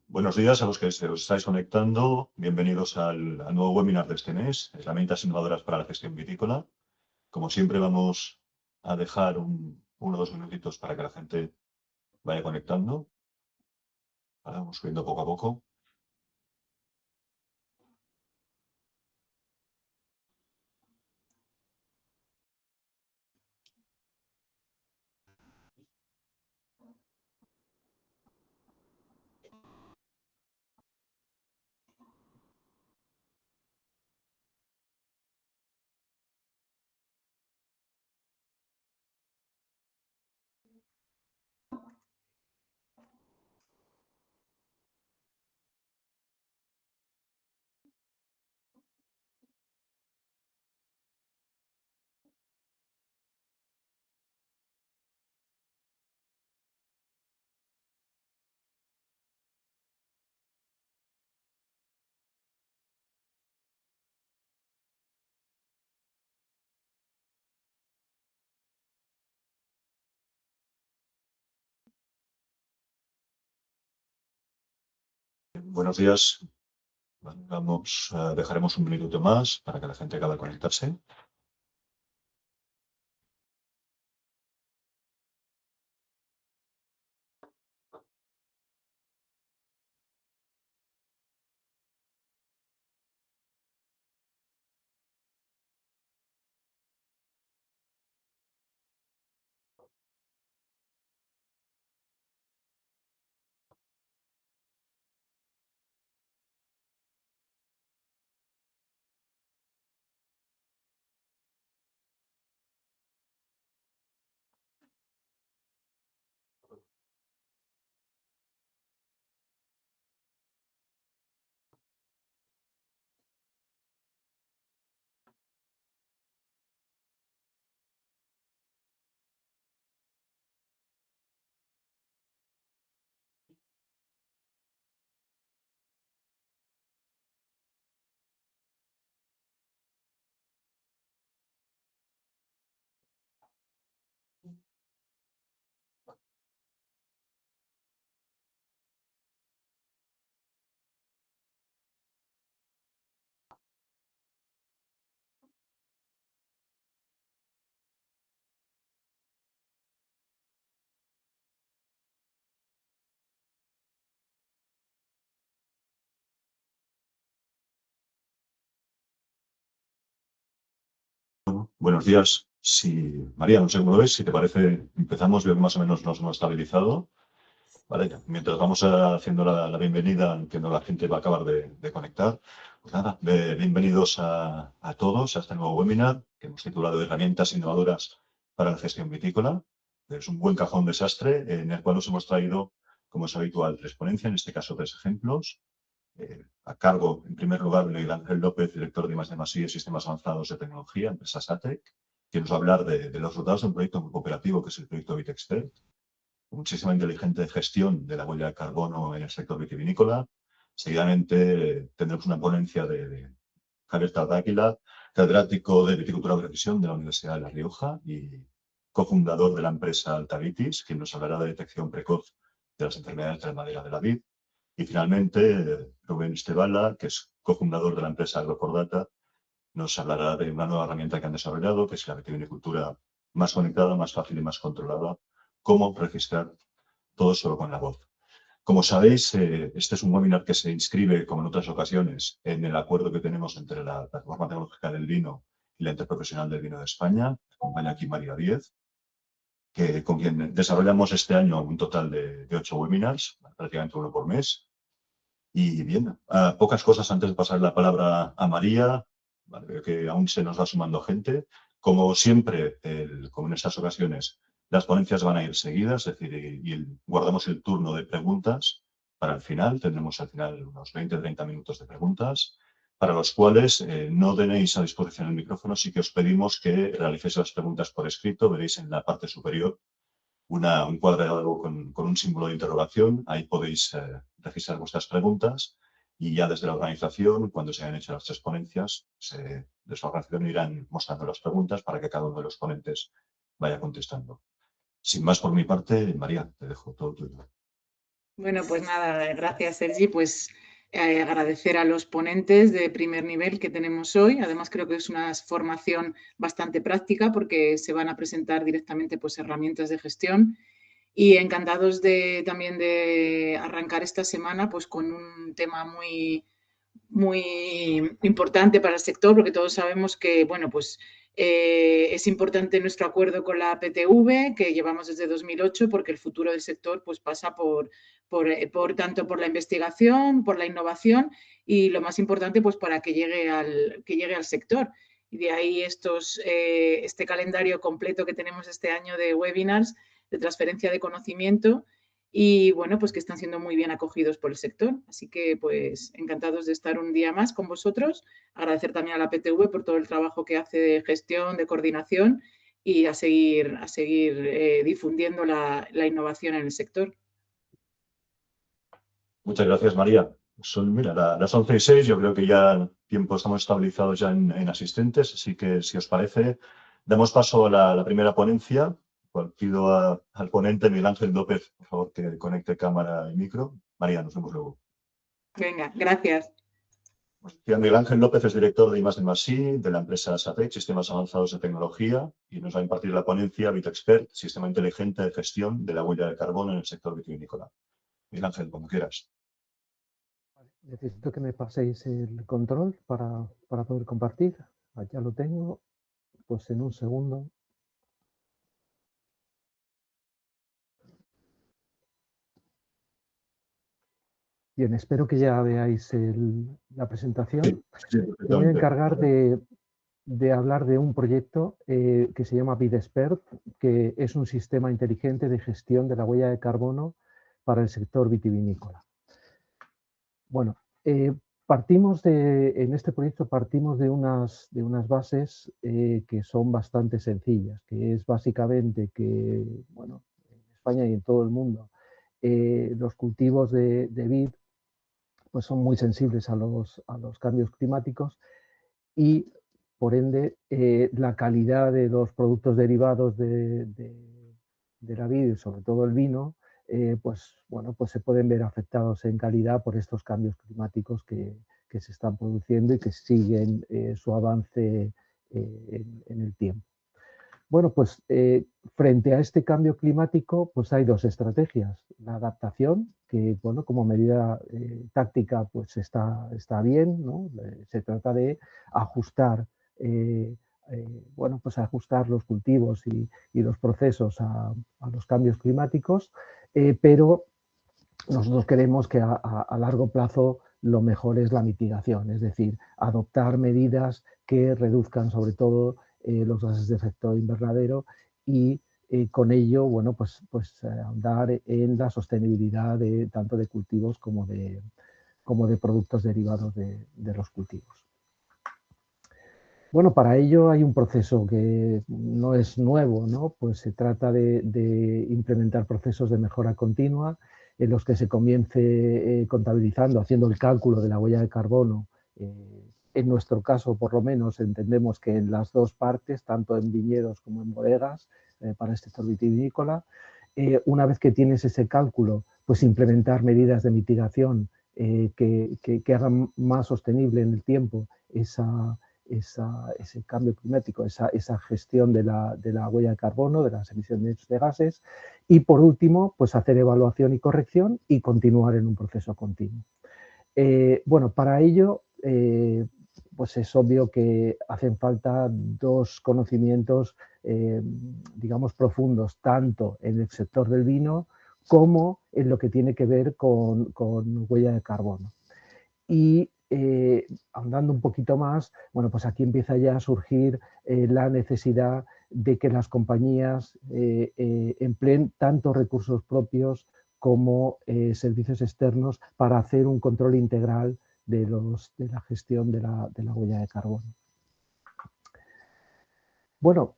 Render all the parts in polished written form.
Buenos días a los que os estáis conectando. Bienvenidos al nuevo webinar de este mes, Herramientas innovadoras para la gestión vitícola. Como siempre, vamos a dejar 1 o 2 minutitos para que la gente vaya conectando. Ahora vamos subiendo poco a poco. Buenos días. Dejaremos un minuto más para que la gente acabe de conectarse. Buenos días. María, no sé cómo lo ves. Si te parece, empezamos. Veo que más o menos nos hemos estabilizado. Vale, mientras vamos haciendo la bienvenida, que no la gente va a acabar de conectar, pues nada, bienvenidos a todos a este nuevo webinar que hemos titulado Herramientas innovadoras para la gestión vitícola. Es un buen cajón desastre en el cual os hemos traído, como es habitual, 3 ponencias, en este caso 3 ejemplos. A cargo, en primer lugar, de Miguel Ángel López, director de I+D+I de Sistemas Avanzados de Tecnología, empresa SATEC, que nos va a hablar de los resultados de un proyecto muy cooperativo que es el proyecto Vitexpert, muchísima inteligente gestión de la huella de carbono en el sector vitivinícola. Seguidamente tendremos una ponencia de Javier Tardáquila, catedrático de Viticultura de Precisión de la Universidad de La Rioja y cofundador de la empresa Altavitis, quien nos hablará de detección precoz de las enfermedades de la madera de la vid. Y finalmente, Rubén Estebala, que es cofundador de la empresa Agrocordata, nos hablará de una nueva herramienta que han desarrollado, que es la vitivinicultura más conectada, más fácil y más controlada, cómo registrar todo solo con la voz. Como sabéis, este es un webinar que se inscribe, como en otras ocasiones, en el acuerdo que tenemos entre la Plataforma Tecnológica del Vino y la Interprofesional del Vino de España. Me acompaña aquí María Díez, con quien desarrollamos este año un total de 8 webinars, prácticamente uno por mes. Y bien, pocas cosas antes de pasar la palabra a María. Vale, veo que aún se nos va sumando gente. Como siempre, como en estas ocasiones, las ponencias van a ir seguidas, es decir, guardamos el turno de preguntas para el final. Tendremos al final unos 20-30 minutos de preguntas, para los cuales no tenéis a disposición el micrófono, sí que os pedimos que realicéis las preguntas por escrito. Veréis en la parte superior un cuadrado con un símbolo de interrogación. Ahí podéis registrar vuestras preguntas y ya desde la organización, cuando se hayan hecho las 3 ponencias, desde la organización irán mostrando las preguntas para que cada uno de los ponentes vaya contestando. Sin más por mi parte, María, te dejo todo tuyo. Bueno, pues nada, gracias Sergi, pues agradecer a los ponentes de primer nivel que tenemos hoy. Además creo que es una formación bastante práctica porque se van a presentar directamente pues herramientas de gestión y encantados también de arrancar esta semana pues con un tema muy importante para el sector, porque todos sabemos que, bueno, pues es importante nuestro acuerdo con la PTV, que llevamos desde 2008, porque el futuro del sector pues, pasa tanto por la investigación, por la innovación y lo más importante, pues para que llegue al sector. Y de ahí este calendario completo que tenemos este año de webinars de transferencia de conocimiento y bueno, pues que están siendo muy bien acogidos por el sector. Así que pues encantados de estar un día más con vosotros. Agradecer también a la PTV por todo el trabajo que hace de gestión, de coordinación y a seguir difundiendo la innovación en el sector. Muchas gracias, María. Son, mira, las 11:06, yo creo que ya el tiempo estamos estabilizados ya en asistentes, así que si os parece, damos paso a la primera ponencia. Pido al ponente Miguel Ángel López, por favor, que conecte cámara y micro. María, nos vemos luego. Venga, gracias. Miguel Ángel López es director de I+D+I de la empresa SAPEC, Sistemas Avanzados de Tecnología, y nos va a impartir la ponencia VitaExpert, Sistema Inteligente de Gestión de la Huella de Carbono en el sector vitivinícola. Miguel Ángel, como quieras. Necesito que me paséis el control para poder compartir. Ya lo tengo, pues en un segundo. Bien, espero que ya veáis la presentación. Sí, Me voy a encargar de hablar de un proyecto que se llama VitaExpert, que es un sistema inteligente de gestión de la huella de carbono para el sector vitivinícola. Bueno, en este proyecto partimos de unas bases que son bastante sencillas, que es básicamente que, bueno, en España y en todo el mundo, los cultivos de vid pues son muy sensibles a los cambios climáticos y, por ende, la calidad de los productos derivados de la vid, sobre todo el vino, pues, bueno, pues se pueden ver afectados en calidad por estos cambios climáticos que se están produciendo y que siguen su avance en el tiempo. Bueno, pues frente a este cambio climático, pues hay dos estrategias. La adaptación, que bueno, como medida táctica, pues está bien, ¿no? Se trata de ajustar, bueno, pues ajustar los cultivos y los procesos a los cambios climáticos, pero nosotros queremos que a largo plazo lo mejor es la mitigación, es decir, adoptar medidas que reduzcan sobre todo los gases de efecto invernadero y con ello, bueno, pues ahondar en la sostenibilidad tanto de cultivos como de productos derivados de los cultivos. Bueno, para ello hay un proceso que no es nuevo, ¿no? Pues se trata de implementar procesos de mejora continua en los que se comience contabilizando, haciendo el cálculo de la huella de carbono. En nuestro caso, por lo menos, entendemos que en las dos partes, tanto en viñedos como en bodegas, para este sector vitivinícola, una vez que tienes ese cálculo, pues implementar medidas de mitigación que hagan más sostenible en el tiempo ese cambio climático, esa gestión de la huella de carbono, de las emisiones de gases, y por último, pues hacer evaluación y corrección y continuar en un proceso continuo. Bueno, para ello, pues es obvio que hacen falta dos conocimientos, digamos, profundos, tanto en el sector del vino como en lo que tiene que ver con huella de carbono. Y ahondando un poquito más, bueno, pues aquí empieza ya a surgir la necesidad de que las compañías empleen tanto recursos propios como servicios externos para hacer un control integral de la gestión de la huella de carbono. Bueno,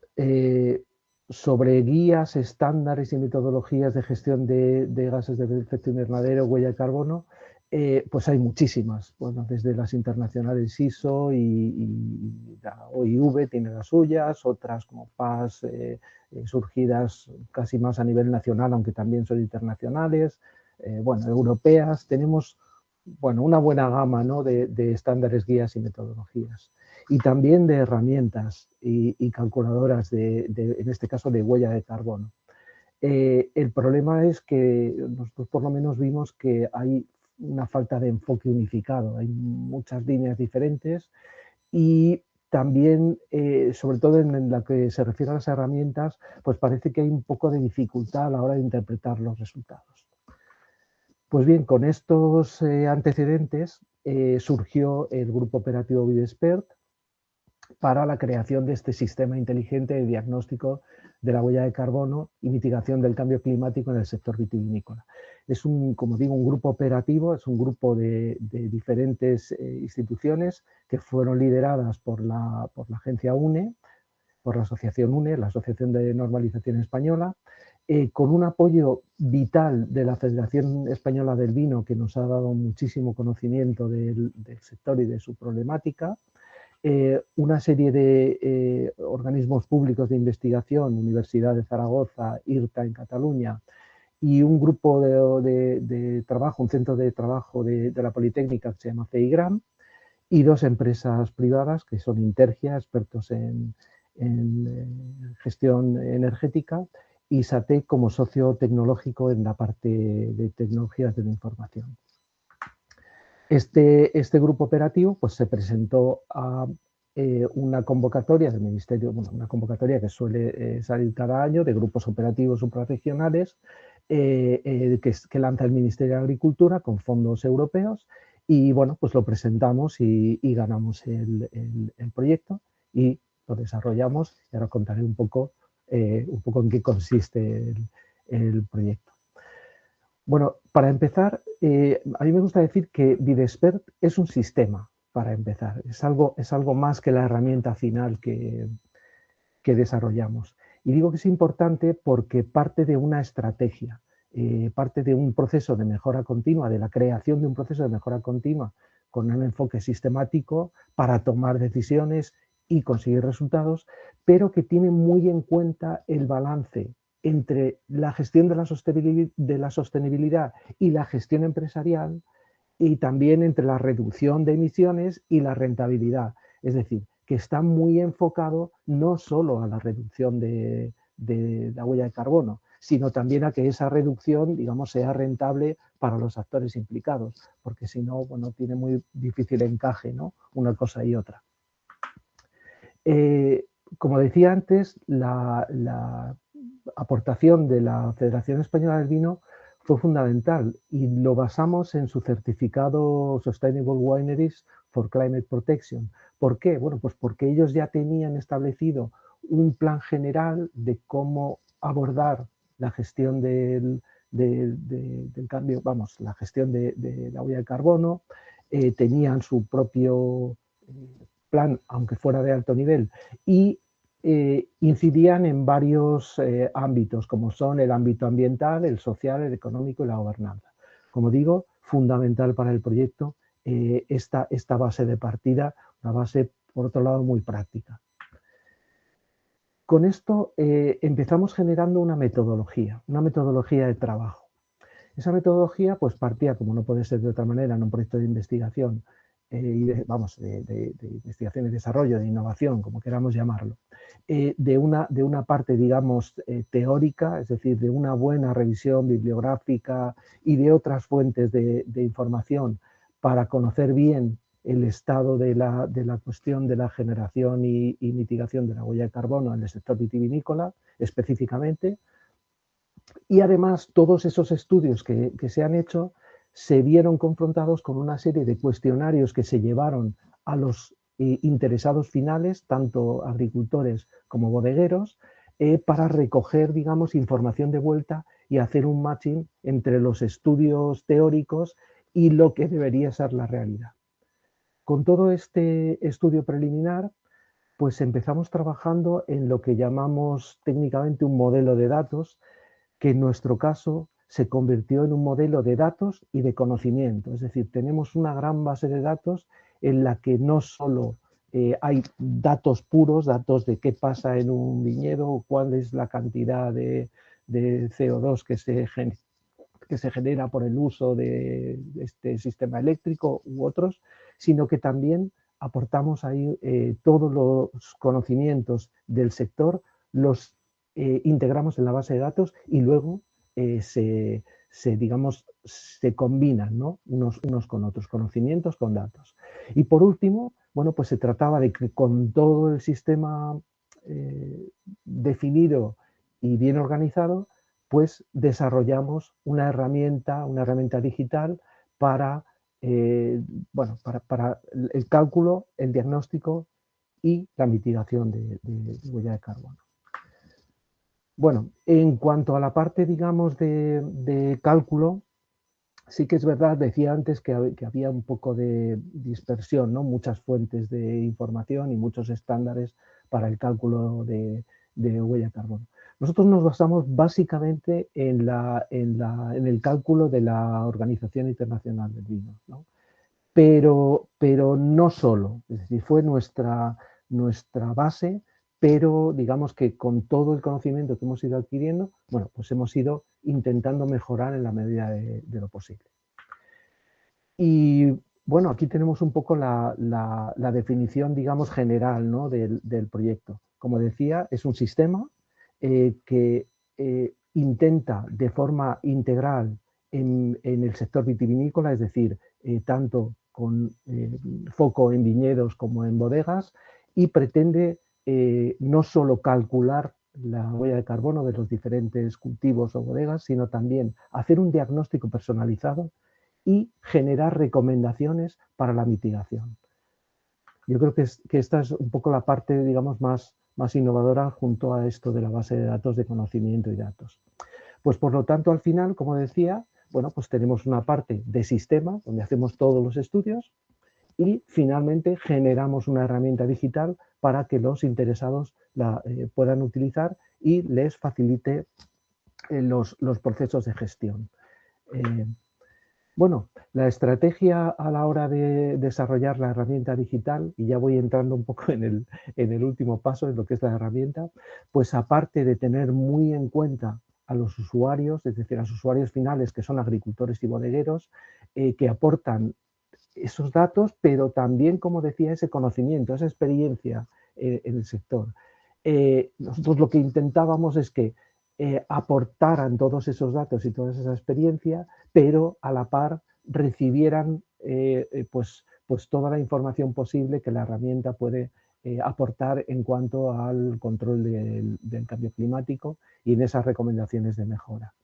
sobre guías, estándares y metodologías de gestión de gases de efecto invernadero, huella de carbono, Pues hay muchísimas, bueno, desde las internacionales ISO y la OIV tiene las suyas, otras como PAS surgidas casi más a nivel nacional, aunque también son internacionales, bueno, europeas. Tenemos, bueno, una buena gama, ¿no?, de estándares, guías y metodologías. Y también de herramientas y calculadoras, en este caso, de huella de carbono. El problema es que nosotros por lo menos vimos que hay una falta de enfoque unificado, hay muchas líneas diferentes y también, sobre todo en la que se refiere a las herramientas, pues parece que hay un poco de dificultad a la hora de interpretar los resultados. Pues bien, con estos antecedentes surgió el grupo operativo Bidespert para la creación de este sistema inteligente de diagnóstico de la huella de carbono y mitigación del cambio climático en el sector vitivinícola. Es como digo, un grupo operativo, es un grupo de diferentes instituciones que fueron lideradas por la agencia UNE, por la asociación UNE, la Asociación de Normalización Española, con un apoyo vital de la Federación Española del Vino, que nos ha dado muchísimo conocimiento del sector y de su problemática, una serie de organismos públicos de investigación, Universidad de Zaragoza, IRTA en Cataluña, y un grupo de trabajo, un centro de trabajo de la Politécnica que se llama CEIGRAM, y dos empresas privadas que son Intergia, expertos en gestión energética, y SATEC como socio tecnológico en la parte de tecnologías de la información. Este grupo operativo pues, se presentó a una convocatoria del Ministerio, bueno, una convocatoria que suele salir cada año de grupos operativos suprarregionales que lanza el Ministerio de Agricultura con fondos europeos y bueno, pues lo presentamos y ganamos el proyecto y lo desarrollamos y ahora contaré un poco en qué consiste el proyecto. Bueno, para empezar, a mí me gusta decir que Bidespert es un sistema, para empezar. Es algo más que la herramienta final que desarrollamos. Y digo que es importante porque parte de una estrategia, parte de un proceso de mejora continua, de la creación de un proceso de mejora continua con un enfoque sistemático para tomar decisiones y conseguir resultados, pero que tiene muy en cuenta el balance entre la gestión de la sostenibilidad y la gestión empresarial y también entre la reducción de emisiones y la rentabilidad. Es decir, que está muy enfocado no solo a la reducción de la huella de carbono, sino también a que esa reducción, digamos, sea rentable para los actores implicados, porque si no, bueno, tiene muy difícil encaje, ¿no?, una cosa y otra. Como decía antes, la aportación de la Federación Española del Vino fue fundamental y lo basamos en su certificado Sustainable Wineries for Climate Protection. ¿Por qué? Bueno, pues porque ellos ya tenían establecido un plan general de cómo abordar la gestión del cambio, vamos, la gestión de la huella de carbono, tenían su propio plan, aunque fuera de alto nivel, y incidían en varios ámbitos, como son el ámbito ambiental, el social, el económico y la gobernanza. Como digo, fundamental para el proyecto esta base de partida, una base, por otro lado, muy práctica. Con esto empezamos generando una metodología de trabajo. Esa metodología pues partía, como no puede ser de otra manera, en un proyecto de investigación, de investigación y desarrollo, de innovación, como queramos llamarlo, de una parte, digamos, teórica, es decir, de una buena revisión bibliográfica y de otras fuentes de información para conocer bien el estado de la cuestión de la generación y mitigación de la huella de carbono en el sector vitivinícola específicamente. Y además todos esos estudios que se han hecho se vieron confrontados con una serie de cuestionarios que se llevaron a los interesados finales, tanto agricultores como bodegueros, para recoger, digamos, información de vuelta y hacer un matching entre los estudios teóricos y lo que debería ser la realidad. Con todo este estudio preliminar, pues empezamos trabajando en lo que llamamos técnicamente un modelo de datos, que en nuestro caso se convirtió en un modelo de datos y de conocimiento. Es decir, tenemos una gran base de datos en la que no solo hay datos puros, datos de qué pasa en un viñedo, cuál es la cantidad de CO2 que se genera por el uso de este sistema eléctrico u otros, sino que también aportamos ahí todos los conocimientos del sector, los integramos en la base de datos y luego digamos, se combinan, ¿no? unos con otros, conocimientos con datos. Y por último, bueno, pues se trataba de que con todo el sistema definido y bien organizado, pues desarrollamos una herramienta digital para, bueno, para el cálculo, el diagnóstico y la mitigación de huella de carbono. Bueno, en cuanto a la parte, digamos, de cálculo, sí que es verdad, decía antes que había un poco de dispersión, ¿no? Muchas fuentes de información y muchos estándares para el cálculo de huella de carbono. Nosotros nos basamos básicamente en el cálculo de la Organización Internacional del Vino, ¿no? Pero no solo, es decir, fue nuestra base, pero digamos que con todo el conocimiento que hemos ido adquiriendo, bueno, pues hemos ido intentando mejorar en la medida de lo posible. Y bueno, aquí tenemos un poco la definición, digamos, general, ¿no? del proyecto. Como decía, es un sistema que intenta de forma integral en el sector vitivinícola, es decir, tanto con foco en viñedos como en bodegas, y pretende no solo calcular la huella de carbono de los diferentes cultivos o bodegas, sino también hacer un diagnóstico personalizado y generar recomendaciones para la mitigación. Yo creo que esta es un poco la parte, digamos, más innovadora junto a esto de la base de datos de conocimiento y datos. Pues por lo tanto, al final, como decía, bueno, pues tenemos una parte de sistema donde hacemos todos los estudios y finalmente generamos una herramienta digital para que los interesados la puedan utilizar y les facilite los procesos de gestión. Bueno, la estrategia a la hora de desarrollar la herramienta digital, y ya voy entrando un poco en el último paso, en lo que es la herramienta, pues aparte de tener muy en cuenta a los usuarios, es decir, a los usuarios finales que son agricultores y bodegueros, que aportan esos datos, pero también, como decía, ese conocimiento, esa experiencia en el sector. Nosotros lo que intentábamos es que aportaran todos esos datos y toda esa experiencia, pero a la par recibieran pues toda la información posible que la herramienta puede aportar en cuanto al control del cambio climático y en esas recomendaciones de mejora.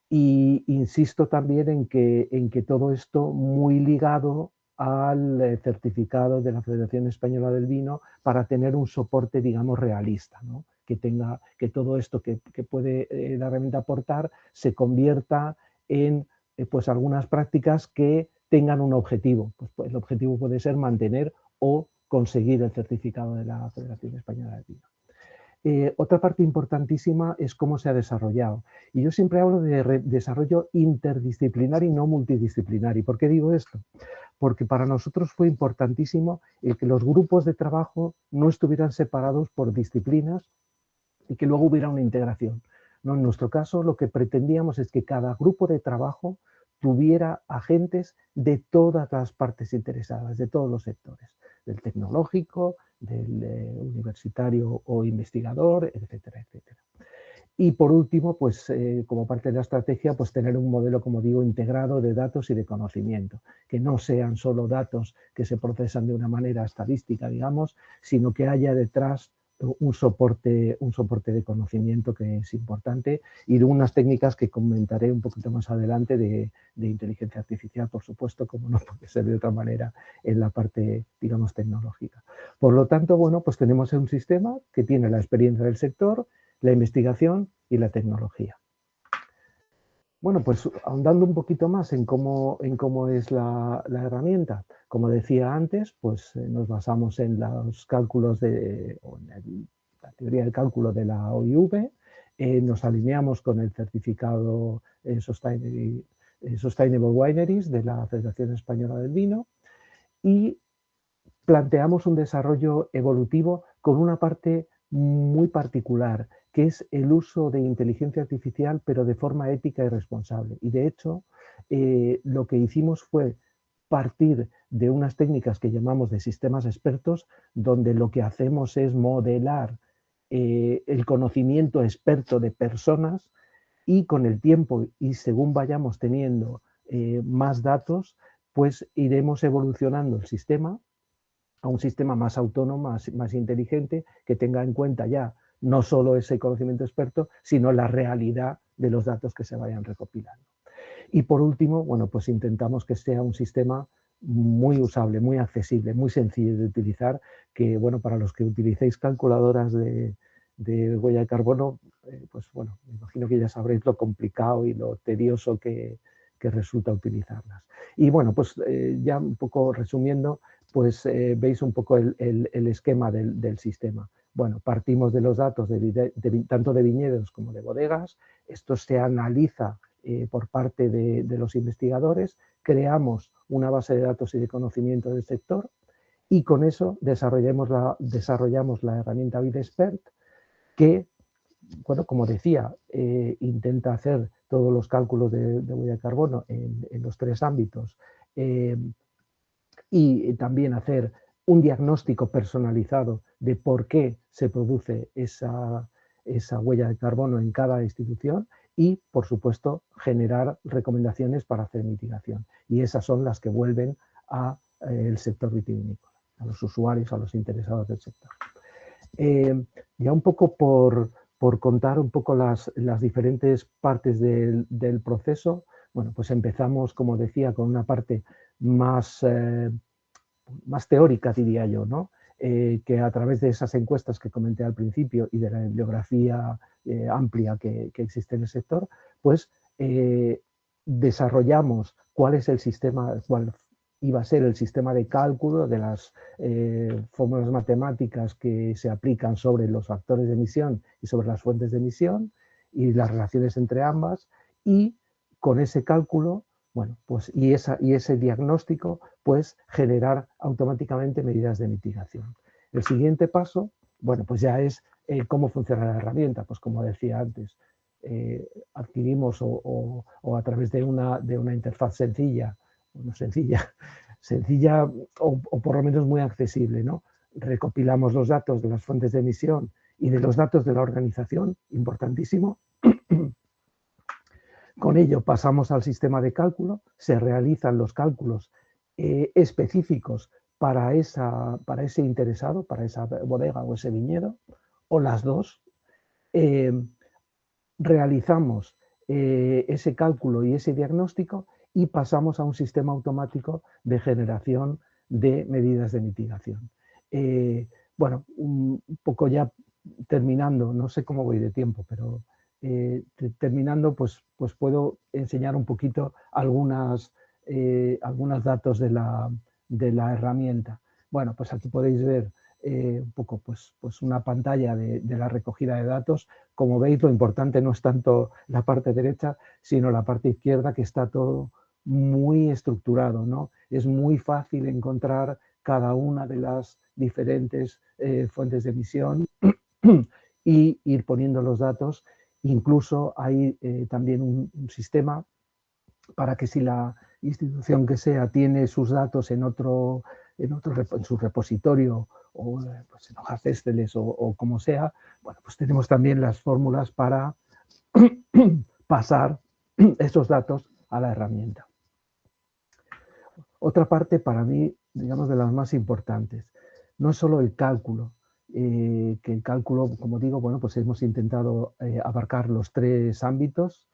Y insisto también en que todo esto muy ligado al certificado de la Federación Española del Vino para tener un soporte, digamos, realista, ¿no? Que todo esto que puede la herramienta aportar se convierta en pues algunas prácticas que tengan un objetivo. Pues el objetivo puede ser mantener o conseguir el certificado de la Federación Española del Vino. Otra parte importantísima es cómo se ha desarrollado. Y yo siempre hablo de desarrollo interdisciplinar y no multidisciplinar. ¿Y por qué digo esto? Porque para nosotros fue importantísimo el que los grupos de trabajo no estuvieran separados por disciplinas y que luego hubiera una integración. No, en nuestro caso, lo que pretendíamos es que cada grupo de trabajo tuviera agentes de todas las partes interesadas, de todos los sectores, del tecnológico, del universitario o investigador, etcétera, etcétera. Y por último, pues como parte de la estrategia, pues tener un modelo, como digo, integrado de datos y de conocimiento, que no sean solo datos que se procesan de una manera estadística, digamos, sino que haya detrás un soporte de conocimiento que es importante y de unas técnicas que comentaré un poquito más adelante de inteligencia artificial, por supuesto, como no puede ser de otra manera en la parte, digamos, tecnológica. Por lo tanto, bueno, pues tenemos un sistema que tiene la experiencia del sector, la investigación y la tecnología. Bueno, pues ahondando un poquito más en cómo es la herramienta, como decía antes, pues nos basamos en los cálculos la teoría del cálculo de la OIV, nos alineamos con el certificado Sustainable Wineries de la Federación Española del Vino y planteamos un desarrollo evolutivo con una parte muy particular, que es el uso de inteligencia artificial, pero de forma ética y responsable. Y de hecho, lo que hicimos fue partir de unas técnicas que llamamos de sistemas expertos, donde lo que hacemos es modelar el conocimiento experto de personas y con el tiempo y según vayamos teniendo más datos, pues iremos evolucionando el sistema a un sistema más autónomo, más inteligente, que tenga en cuenta ya no solo ese conocimiento experto, sino la realidad de los datos que se vayan recopilando. Y por último, bueno, pues intentamos que sea un sistema muy usable, muy accesible, muy sencillo de utilizar, que bueno, para los que utilicéis calculadoras de huella de carbono, pues bueno, me imagino que ya sabréis lo complicado y lo tedioso que resulta utilizarlas. Y bueno, pues ya un poco resumiendo, pues veis un poco el esquema del sistema. Bueno, partimos de los datos tanto de viñedos como de bodegas, esto se analiza por parte de los investigadores, creamos una base de datos y de conocimiento del sector y con eso desarrollamos la herramienta VidaExpert que, bueno, como decía, intenta hacer todos los cálculos de huella de carbono en los 3 ámbitos y también hacer un diagnóstico personalizado de por qué se produce esa huella de carbono en cada institución y, por supuesto, generar recomendaciones para hacer mitigación. Y esas son las que vuelven al sector vitivinícola, a los usuarios, a los interesados del sector. Ya un poco por contar un poco las diferentes partes del proceso, bueno, pues empezamos, como decía, con una parte más teórica, diría yo, ¿no? Que a través de esas encuestas que comenté al principio y de la bibliografía amplia que existe en el sector, pues desarrollamos cuál es el sistema, cuál iba a ser el sistema de cálculo de las fórmulas matemáticas que se aplican sobre los factores de emisión y sobre las fuentes de emisión y las relaciones entre ambas, y con ese cálculo, bueno, pues y ese diagnóstico, pues generar automáticamente medidas de mitigación. El siguiente paso, bueno, pues ya es cómo funciona la herramienta. Pues como decía antes, adquirimos o a través de una interfaz sencilla o por lo menos muy accesible, ¿no? Recopilamos los datos de las fuentes de emisión y de los datos de la organización, importantísimo. Con ello pasamos al sistema de cálculo, se realizan los cálculos específicos para ese interesado, para esa bodega o ese viñedo, o las dos. Realizamos ese cálculo y ese diagnóstico y pasamos a un sistema automático de generación de medidas de mitigación. Bueno, un poco ya terminando, no sé cómo voy de tiempo, pero terminando, pues puedo enseñar un poquito algunos datos de la herramienta. Bueno, pues aquí podéis ver un poco pues una pantalla de la recogida de datos. Como veis, lo importante no es tanto la parte derecha, sino la parte izquierda, que está todo muy estructurado, ¿no? Es muy fácil encontrar cada una de las diferentes fuentes de emisión y ir poniendo los datos. Incluso hay también un sistema para que si la institución que sea tiene sus datos en su repositorio o pues en hojas Excel o como sea, bueno, pues tenemos también las fórmulas para pasar esos datos a la herramienta. Otra parte para mí, digamos, de las más importantes, no solo el cálculo, que el cálculo, como digo, bueno, pues hemos intentado abarcar los 3 ámbitos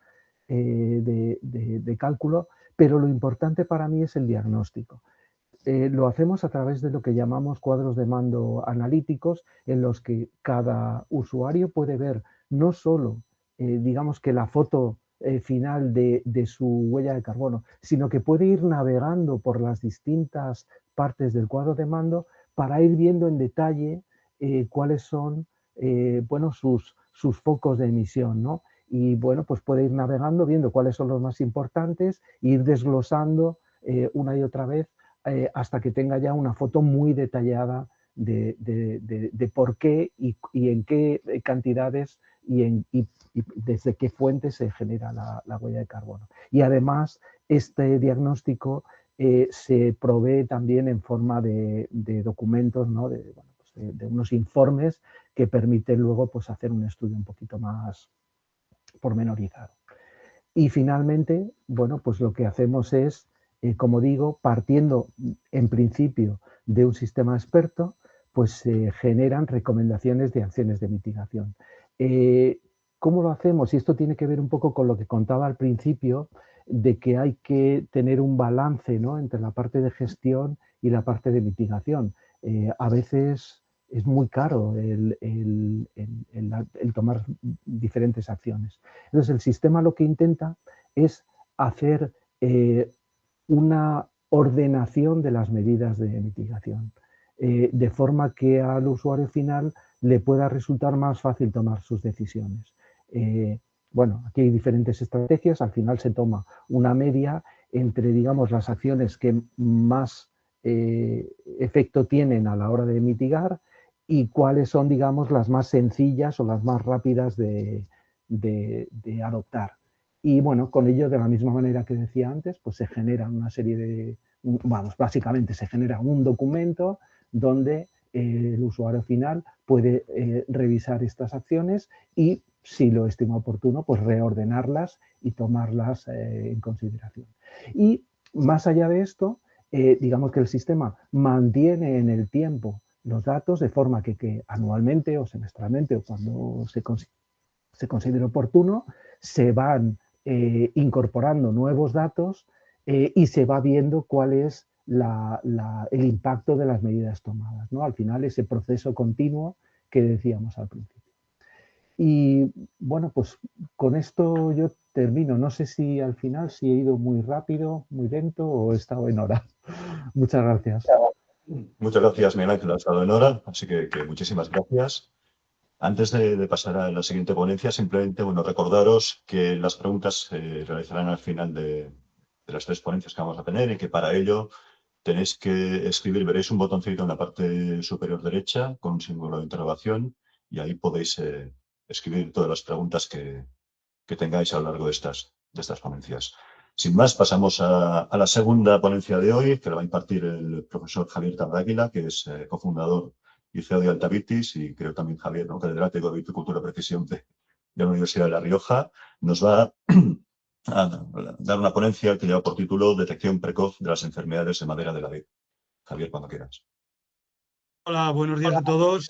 de cálculo, pero lo importante para mí es el diagnóstico. Lo hacemos a través de lo que llamamos cuadros de mando analíticos, en los que cada usuario puede ver no solo, digamos que la foto final de su huella de carbono, sino que puede ir navegando por las distintas partes del cuadro de mando para ir viendo en detalle cuáles son bueno, sus sus focos de emisión, ¿no? Y bueno, pues puede ir navegando, viendo cuáles son los más importantes, e ir desglosando una y otra vez hasta que tenga ya una foto muy detallada de por qué y en qué cantidades y desde qué fuentes se genera la huella de carbono. Y además, este diagnóstico se provee también en forma de documentos, ¿no? de unos informes que permiten luego pues, hacer un estudio un poquito más pormenorizado. Y finalmente, bueno, pues lo que hacemos es, como digo, partiendo en principio de un sistema experto, pues se generan recomendaciones de acciones de mitigación. ¿Cómo lo hacemos? Y esto tiene que ver un poco con lo que contaba al principio, de que hay que tener un balance, ¿no?, entre la parte de gestión y la parte de mitigación. A veces es muy caro el tomar diferentes acciones. Entonces, el sistema lo que intenta es hacer una ordenación de las medidas de mitigación, de forma que al usuario final le pueda resultar más fácil tomar sus decisiones. Bueno, aquí hay diferentes estrategias, al final se toma una media entre, digamos, las acciones que más efecto tienen a la hora de mitigar y cuáles son, digamos, las más sencillas o las más rápidas de adoptar. Y bueno, con ello, de la misma manera que decía antes, pues se genera una serie de, vamos, básicamente se genera un documento donde el usuario final puede revisar estas acciones y, si lo estima oportuno, pues reordenarlas y tomarlas en consideración. Y más allá de esto, digamos que el sistema mantiene en el tiempo los datos de forma que anualmente o semestralmente o cuando se considere oportuno, se van incorporando nuevos datos y se va viendo cuál es el impacto de las medidas tomadas, ¿no? Al final, ese proceso continuo que decíamos al principio. Y bueno, pues con esto yo termino. No sé si al final si he ido muy rápido, muy lento o he estado en hora. Muchas gracias. Muchas gracias, Miguel Ángel, ha estado en hora, así que muchísimas gracias. Antes de pasar a la siguiente ponencia, simplemente bueno, recordaros que las preguntas se realizarán al final de las 3 ponencias que vamos a tener y que para ello tenéis que escribir, veréis un botoncito en la parte superior derecha con un símbolo de interrogación y ahí podéis escribir todas las preguntas que tengáis a lo largo de estas ponencias. Sin más, pasamos a la segunda ponencia de hoy, que la va a impartir el profesor Javier Tardáguila, que es cofundador y CEO de Altavitis, y creo también Javier, ¿no?, catedrático de Viticultura y Precisión de la Universidad de La Rioja. Nos va a dar una ponencia que lleva por título Detección precoz de las enfermedades de madera de la vid. Javier, cuando quieras. Hola, buenos días a todos.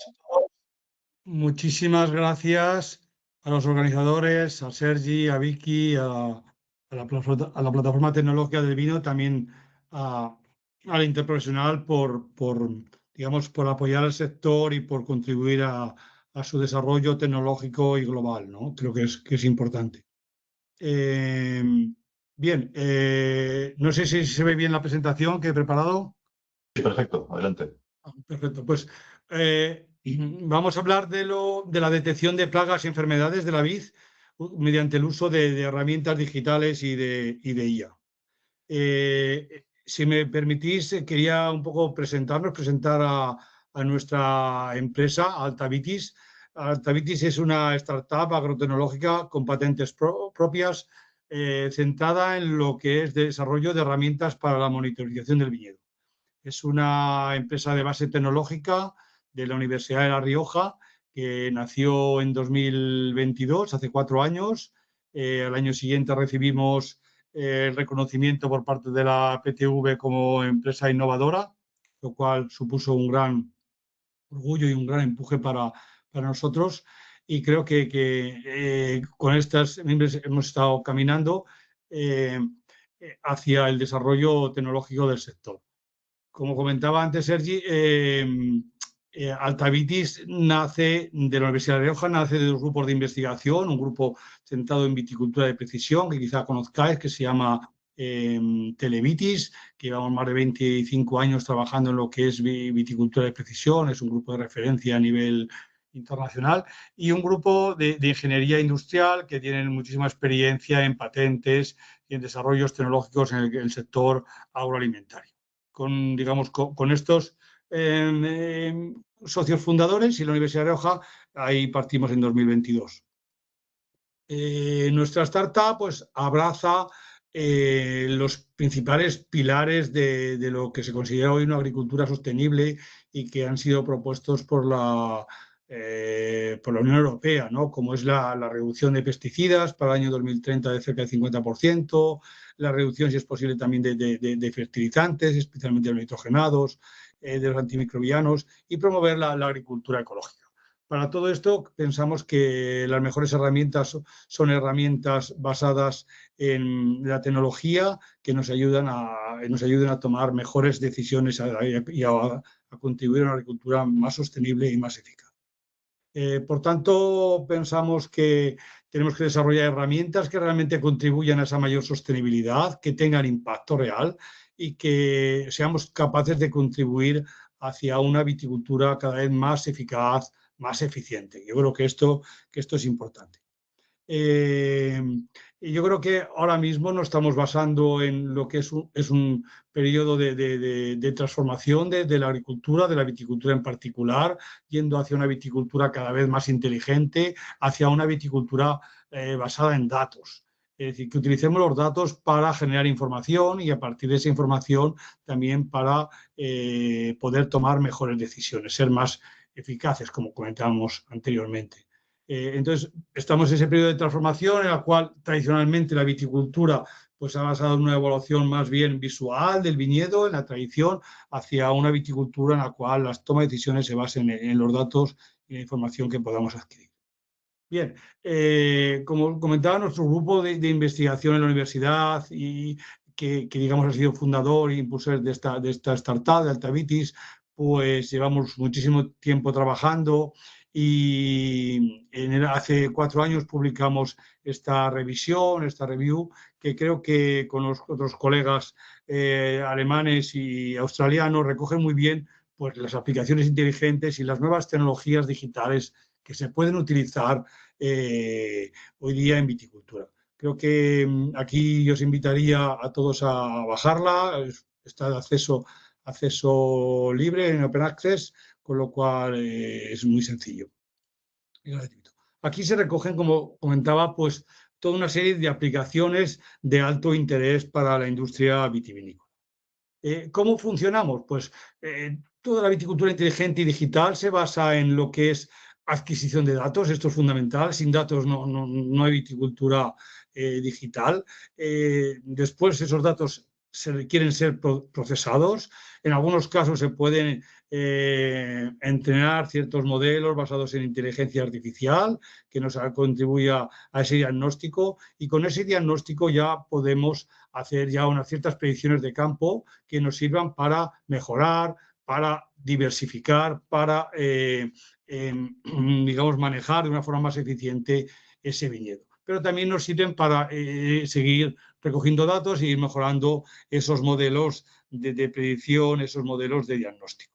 Muchísimas gracias a los organizadores, a Sergi, a Vicky, a la plataforma tecnológica del vino, también a la Interprofesional digamos, por apoyar al sector y por contribuir a su desarrollo tecnológico y global, ¿no? Creo que es importante. Bien, no sé si se ve bien la presentación que he preparado. Sí, perfecto, adelante. Perfecto, pues vamos a hablar de la detección de plagas y enfermedades de la vid mediante el uso de herramientas digitales y de IA. Si me permitís, quería un poco presentar a nuestra empresa, Altavitis. Altavitis es una startup agrotecnológica con patentes propias, centrada en lo que es desarrollo de herramientas para la monitorización del viñedo. Es una empresa de base tecnológica de la Universidad de La Rioja que nació en 2022, hace 4 años. Al año siguiente recibimos el reconocimiento por parte de la PTV como empresa innovadora, lo cual supuso un gran orgullo y un gran empuje para nosotros. Y creo que con estas hemos estado caminando hacia el desarrollo tecnológico del sector. Como comentaba antes Sergi, Altavitis nace de la Universidad de Rioja, nace de 2 grupos de investigación, un grupo centrado en viticultura de precisión, que quizá conozcáis, que se llama Televitis, que llevamos más de 25 años trabajando en lo que es viticultura de precisión, es un grupo de referencia a nivel internacional, y un grupo de ingeniería industrial que tienen muchísima experiencia en patentes y en desarrollos tecnológicos en el sector agroalimentario. Digamos, con estos socios fundadores y la Universidad de Rioja, ahí partimos en 2022. Nuestra startup pues abraza los principales pilares de lo que se considera hoy una agricultura sostenible y que han sido propuestos por la Unión Europea, ¿no? Como es la reducción de pesticidas para el año 2030 de cerca del 50%, la reducción, si es posible, también de fertilizantes, especialmente de los nitrogenados, de los antimicrobianos, y promover la agricultura ecológica. Para todo esto pensamos que las mejores herramientas son herramientas basadas en la tecnología que nos ayuden a tomar mejores decisiones y a contribuir a una agricultura más sostenible y más eficaz. Por tanto, pensamos que tenemos que desarrollar herramientas que realmente contribuyan a esa mayor sostenibilidad, que tengan impacto real y que seamos capaces de contribuir hacia una viticultura cada vez más eficaz, más eficiente. Yo creo que esto es importante. Yo creo que ahora mismo nos estamos basando en lo que es un periodo de transformación de la agricultura, de la viticultura en particular, yendo hacia una viticultura cada vez más inteligente, hacia una viticultura basada en datos. Es decir, que utilicemos los datos para generar información y a partir de esa información también para poder tomar mejores decisiones, ser más eficaces, como comentábamos anteriormente. Entonces, estamos en ese periodo de transformación en el cual tradicionalmente la viticultura pues, ha basado en una evolución más bien visual del viñedo, en la tradición, hacia una viticultura en la cual las tomas de decisiones se basen en los datos y la información que podamos adquirir. Bien, como comentaba, nuestro grupo de investigación en la universidad y que digamos ha sido fundador e impulsor de esta startup de Altavitis, pues llevamos muchísimo tiempo trabajando y hace 4 años publicamos esta revisión, esta review, que creo que con los otros colegas alemanes y australianos recogen muy bien pues, las aplicaciones inteligentes y las nuevas tecnologías digitales que se pueden utilizar hoy día en viticultura. Creo que aquí yo os invitaría a todos a bajarla, está de acceso libre en Open Access, con lo cual es muy sencillo. Aquí se recogen, como comentaba, pues toda una serie de aplicaciones de alto interés para la industria vitivinícola. ¿Cómo funcionamos? Pues toda la viticultura inteligente y digital se basa en lo que es adquisición de datos, esto es fundamental, sin datos no hay viticultura digital. Después esos datos requieren ser procesados, en algunos casos se pueden entrenar ciertos modelos basados en inteligencia artificial que nos contribuya a ese diagnóstico y con ese diagnóstico ya podemos hacer ya unas ciertas predicciones de campo que nos sirvan para mejorar, para diversificar, para digamos, manejar de una forma más eficiente ese viñedo. Pero también nos sirven para seguir recogiendo datos y ir mejorando esos modelos de predicción, esos modelos de diagnóstico.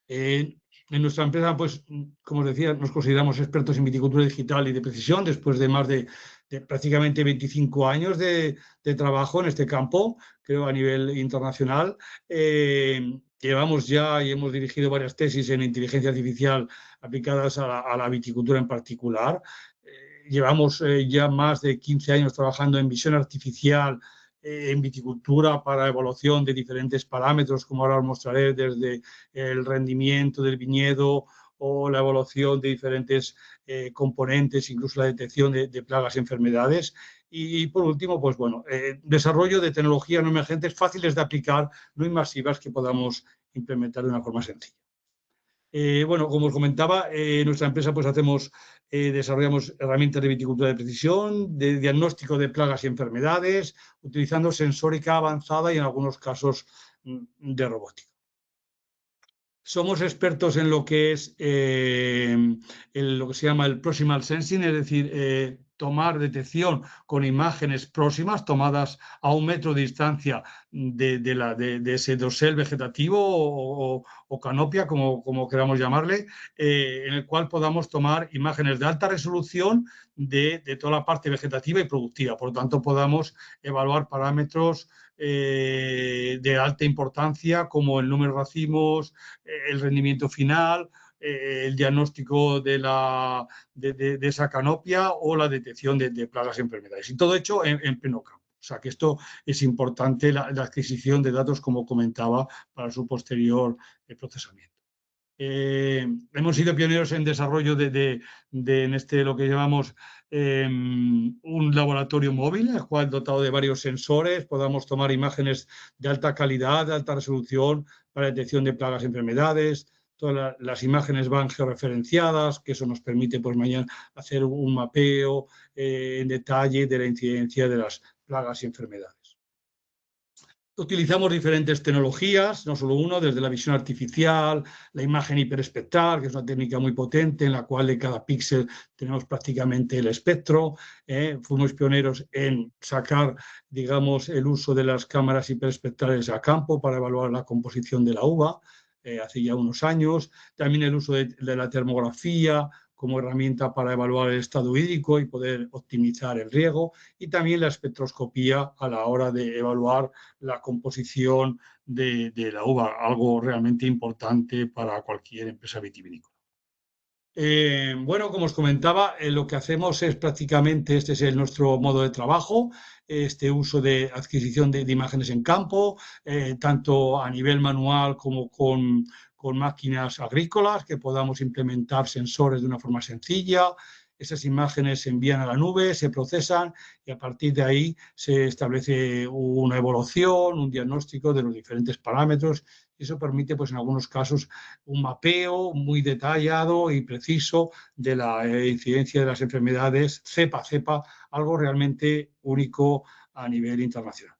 En nuestra empresa, pues, como os decía, nos consideramos expertos en viticultura digital y de precisión después de más de prácticamente 25 años de trabajo en este campo, creo a nivel internacional. Llevamos ya y hemos dirigido varias tesis en inteligencia artificial aplicadas a la viticultura en particular. Llevamos ya más de 15 años trabajando en visión artificial en viticultura para evaluación de diferentes parámetros, como ahora os mostraré, desde el rendimiento del viñedo o la evaluación de diferentes componentes, incluso la detección de plagas y enfermedades. Y por último, pues bueno, desarrollo de tecnologías no emergentes fáciles de aplicar, no invasivas, que podamos implementar de una forma sencilla. Bueno, como os comentaba, nuestra empresa pues desarrollamos herramientas de viticultura de precisión, de diagnóstico de plagas y enfermedades, utilizando sensórica avanzada y en algunos casos de robótica. Somos expertos en lo que es lo que se llama el proximal sensing, es decir, tomar detección con imágenes próximas, tomadas a 1 metro de distancia de ese dosel vegetativo o canopia, como queramos llamarle, en el cual podamos tomar imágenes de alta resolución de toda la parte vegetativa y productiva. Por lo tanto, podamos evaluar parámetros de alta importancia como el número de racimos, el rendimiento final, el diagnóstico de esa canopia o la detección de plagas y enfermedades. Y todo hecho en pleno campo. O sea que esto es importante, la adquisición de datos, como comentaba, para su posterior procesamiento. Hemos sido pioneros en desarrollo en lo que llamamos un laboratorio móvil, el cual, dotado de varios sensores, podamos tomar imágenes de alta calidad, de alta resolución para detección de plagas y enfermedades. Todas las imágenes van georreferenciadas, que eso nos permite pues mañana hacer un mapeo en detalle de la incidencia de las plagas y enfermedades. Utilizamos diferentes tecnologías, no solo uno, desde la visión artificial, la imagen hiperespectral, que es una técnica muy potente en la cual de cada píxel tenemos prácticamente el espectro. Fuimos pioneros en sacar, digamos, el uso de las cámaras hiperespectrales a campo para evaluar la composición de la uva hace ya unos años. También el uso de la termografía como herramienta para evaluar el estado hídrico y poder optimizar el riego, y también la espectroscopía a la hora de evaluar la composición de la uva, algo realmente importante para cualquier empresa vitivinícola. Bueno, como os comentaba, lo que hacemos es prácticamente, este es nuestro modo de trabajo, este uso de adquisición de imágenes en campo, tanto a nivel manual como con máquinas agrícolas, que podamos implementar sensores de una forma sencilla. Esas imágenes se envían a la nube, se procesan y a partir de ahí se establece una evaluación, un diagnóstico de los diferentes parámetros. Y eso permite, pues en algunos casos, un mapeo muy detallado y preciso de la incidencia de las enfermedades cepa a cepa, algo realmente único a nivel internacional.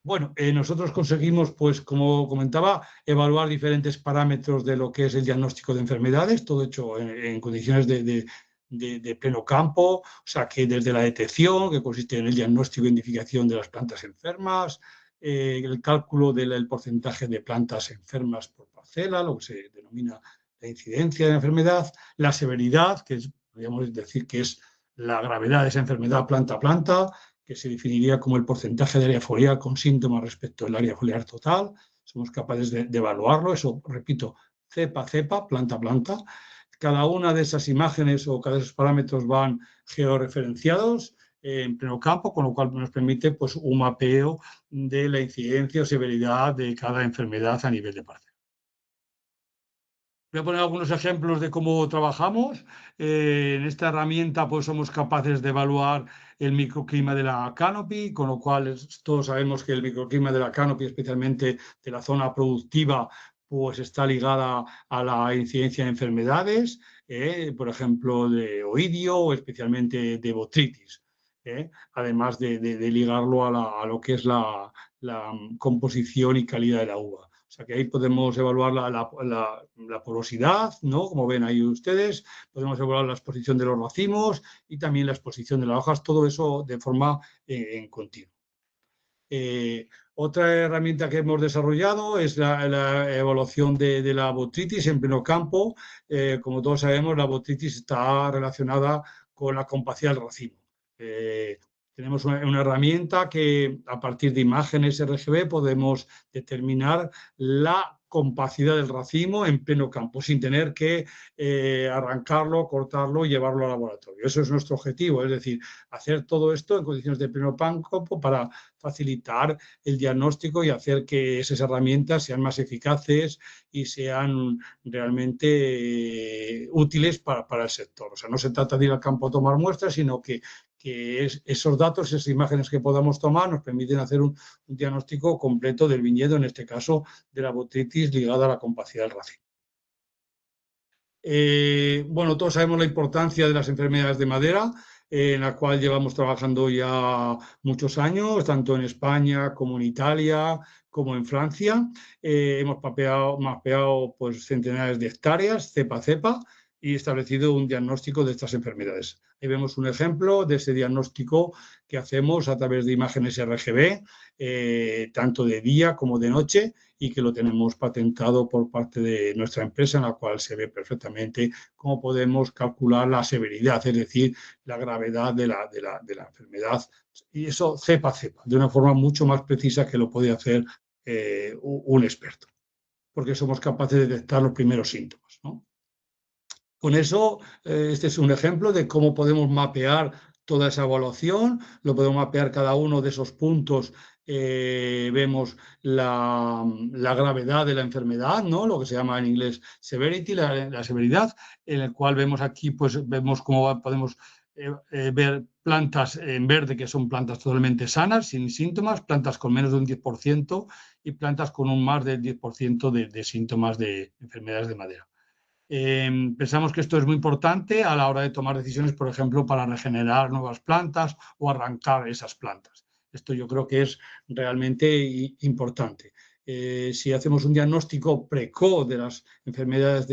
Bueno, nosotros conseguimos, pues como comentaba, evaluar diferentes parámetros de lo que es el diagnóstico de enfermedades, todo hecho en condiciones de pleno campo, o sea que desde la detección, que consiste en el diagnóstico e identificación de las plantas enfermas, el cálculo del porcentaje de plantas enfermas por parcela, lo que se denomina la incidencia de la enfermedad, la severidad, que podríamos decir que es la gravedad de esa enfermedad planta a planta, que se definiría como el porcentaje de área foliar con síntomas respecto al área foliar total. Somos capaces de evaluarlo, eso, repito, cepa a cepa, planta a planta. Cada una de esas imágenes o cada de esos parámetros van georreferenciados en pleno campo, con lo cual nos permite pues, un mapeo de la incidencia o severidad de cada enfermedad a nivel de parcela. Voy a poner algunos ejemplos de cómo trabajamos. En esta herramienta pues, somos capaces de evaluar el microclima de la canopy, con lo cual todos sabemos que el microclima de la canopy, especialmente de la zona productiva, pues está ligada a la incidencia de enfermedades, por ejemplo, de oidio o especialmente de botrytis, además de ligarlo a lo que es la composición y calidad de la uva. O sea que ahí podemos evaluar la porosidad, ¿no? Como ven ahí ustedes, podemos evaluar la exposición de los racimos y también la exposición de las hojas, todo eso de forma en continuo. Otra herramienta que hemos desarrollado es la evaluación de la botrytis en pleno campo. Como todos sabemos, la botrytis está relacionada con la compacidad del racimo. Tenemos una herramienta que a partir de imágenes RGB podemos determinar la compacidad del racimo en pleno campo, sin tener que arrancarlo, cortarlo y llevarlo al laboratorio. Eso es nuestro objetivo, es decir, hacer todo esto en condiciones de pleno campo para facilitar el diagnóstico y hacer que esas herramientas sean más eficaces y sean realmente útiles para el sector. O sea, no se trata de ir al campo a tomar muestras, sino que esos datos, esas imágenes que podamos tomar nos permiten hacer un diagnóstico completo del viñedo, en este caso de la botrytis ligada a la compacidad del racimo. Bueno, todos sabemos la importancia de las enfermedades de madera, en la cual llevamos trabajando ya muchos años, tanto en España como en Italia, como en Francia. Hemos mapeado pues, centenares de hectáreas, cepa a cepa, y establecido un diagnóstico de estas enfermedades. Ahí vemos un ejemplo de ese diagnóstico que hacemos a través de imágenes RGB, tanto de día como de noche, y que lo tenemos patentado por parte de nuestra empresa, en la cual se ve perfectamente cómo podemos calcular la severidad, es decir, la gravedad de la enfermedad, y eso cepa a cepa, de una forma mucho más precisa que lo puede hacer un experto, porque somos capaces de detectar los primeros síntomas, ¿no? Con eso, este es un ejemplo de cómo podemos mapear toda esa evaluación, lo podemos mapear cada uno de esos puntos, vemos la gravedad de la enfermedad, ¿no? Lo que se llama en inglés severity, la severidad, en el cual vemos aquí, pues vemos cómo podemos ver plantas en verde, que son plantas totalmente sanas, sin síntomas, plantas con menos de un 10% y plantas con un más del 10% de síntomas de enfermedades de madera. Pensamos que esto es muy importante a la hora de tomar decisiones, por ejemplo, para regenerar nuevas plantas o arrancar esas plantas. Esto yo creo que es realmente importante. Si hacemos un diagnóstico precoz de las enfermedades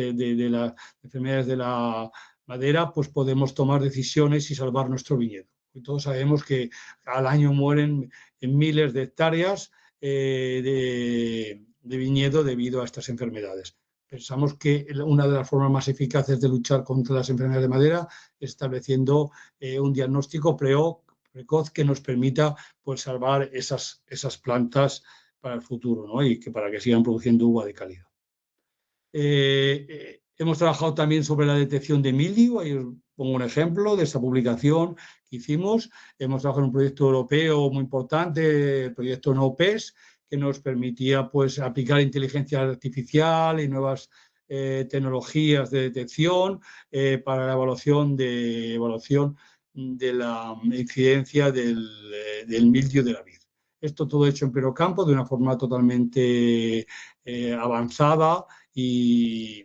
enfermedades de la madera, pues podemos tomar decisiones y salvar nuestro viñedo. Y todos sabemos que al año mueren en miles de hectáreas de viñedo debido a estas enfermedades. Pensamos que una de las formas más eficaces de luchar contra las enfermedades de madera es estableciendo un diagnóstico precoz que nos permita, pues, salvar esas plantas para el futuro, ¿no? Y para que sigan produciendo uva de calidad. Hemos trabajado también sobre la detección de mildiu. Ahí os pongo un ejemplo de esa publicación que hicimos. Hemos trabajado en un proyecto europeo muy importante, el proyecto NoPES, que nos permitía, pues, aplicar inteligencia artificial y nuevas tecnologías de detección para la evaluación de la incidencia del mildiu de la vid. Esto todo hecho en pleno campo de una forma totalmente avanzada y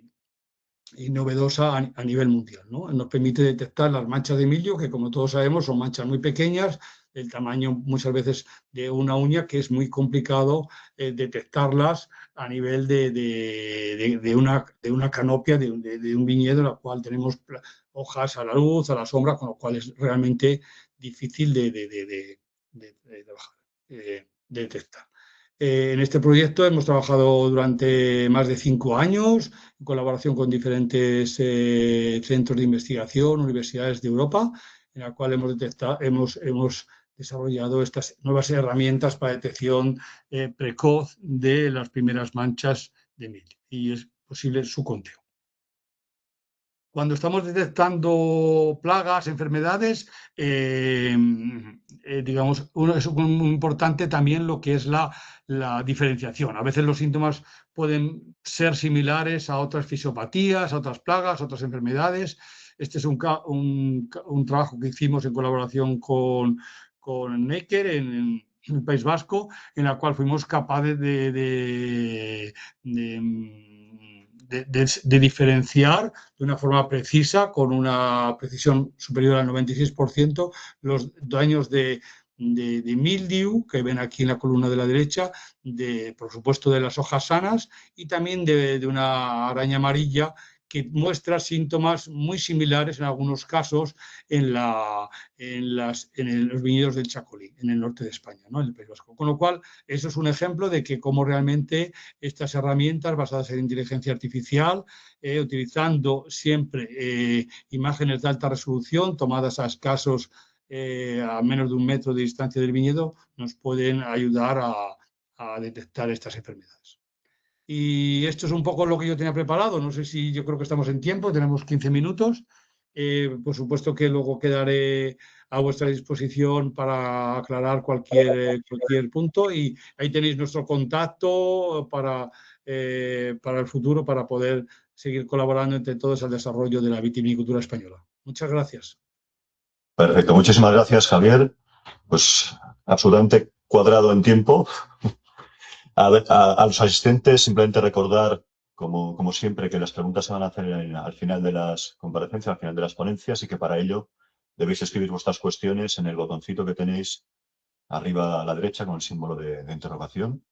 novedosa a nivel mundial, ¿no? Nos permite detectar las manchas de mildiu, que como todos sabemos son manchas muy pequeñas, del tamaño muchas veces de una uña, que es muy complicado detectarlas a nivel de una canopia, de un viñedo en la cual tenemos hojas a la luz, a la sombra, con lo cual es realmente difícil de trabajar, de detectar. En este proyecto hemos trabajado durante más de 5 años en colaboración con diferentes centros de investigación, universidades de Europa, en la cual hemos desarrollado estas nuevas herramientas para detección precoz de las primeras manchas de mildiu, y es posible su conteo. Cuando estamos detectando plagas, enfermedades, digamos, es muy importante también lo que es la diferenciación. A veces los síntomas pueden ser similares a otras fisiopatías, a otras plagas, a otras enfermedades. Este es un trabajo que hicimos en colaboración con Necker en el País Vasco, en la cual fuimos capaces de diferenciar de una forma precisa, con una precisión superior al 96%, los daños de mildiu, que ven aquí en la columna de la derecha, por supuesto de las hojas sanas, y también de una araña amarilla, que muestra síntomas muy similares en algunos casos en los viñedos del Chacolí, en el norte de España, ¿no? En el País Vasco. Con lo cual, eso es un ejemplo de que cómo realmente estas herramientas basadas en inteligencia artificial, utilizando siempre imágenes de alta resolución tomadas a escasos, a menos de 1 metro de distancia del viñedo, nos pueden ayudar a detectar estas enfermedades. Y esto es un poco lo que yo tenía preparado. No sé si, yo creo que estamos en tiempo, tenemos 15 minutos. Por supuesto que luego quedaré a vuestra disposición para aclarar cualquier punto, y ahí tenéis nuestro contacto para el futuro, para poder seguir colaborando entre todos al desarrollo de la vitivinicultura española. Muchas gracias. Perfecto, muchísimas gracias, Javier. Pues absolutamente cuadrado en tiempo. A los asistentes, simplemente recordar, como siempre, que las preguntas se van a hacer al final de las comparecencias, al final de las ponencias, y que para ello debéis escribir vuestras cuestiones en el botoncito que tenéis arriba a la derecha con el símbolo de interrogación.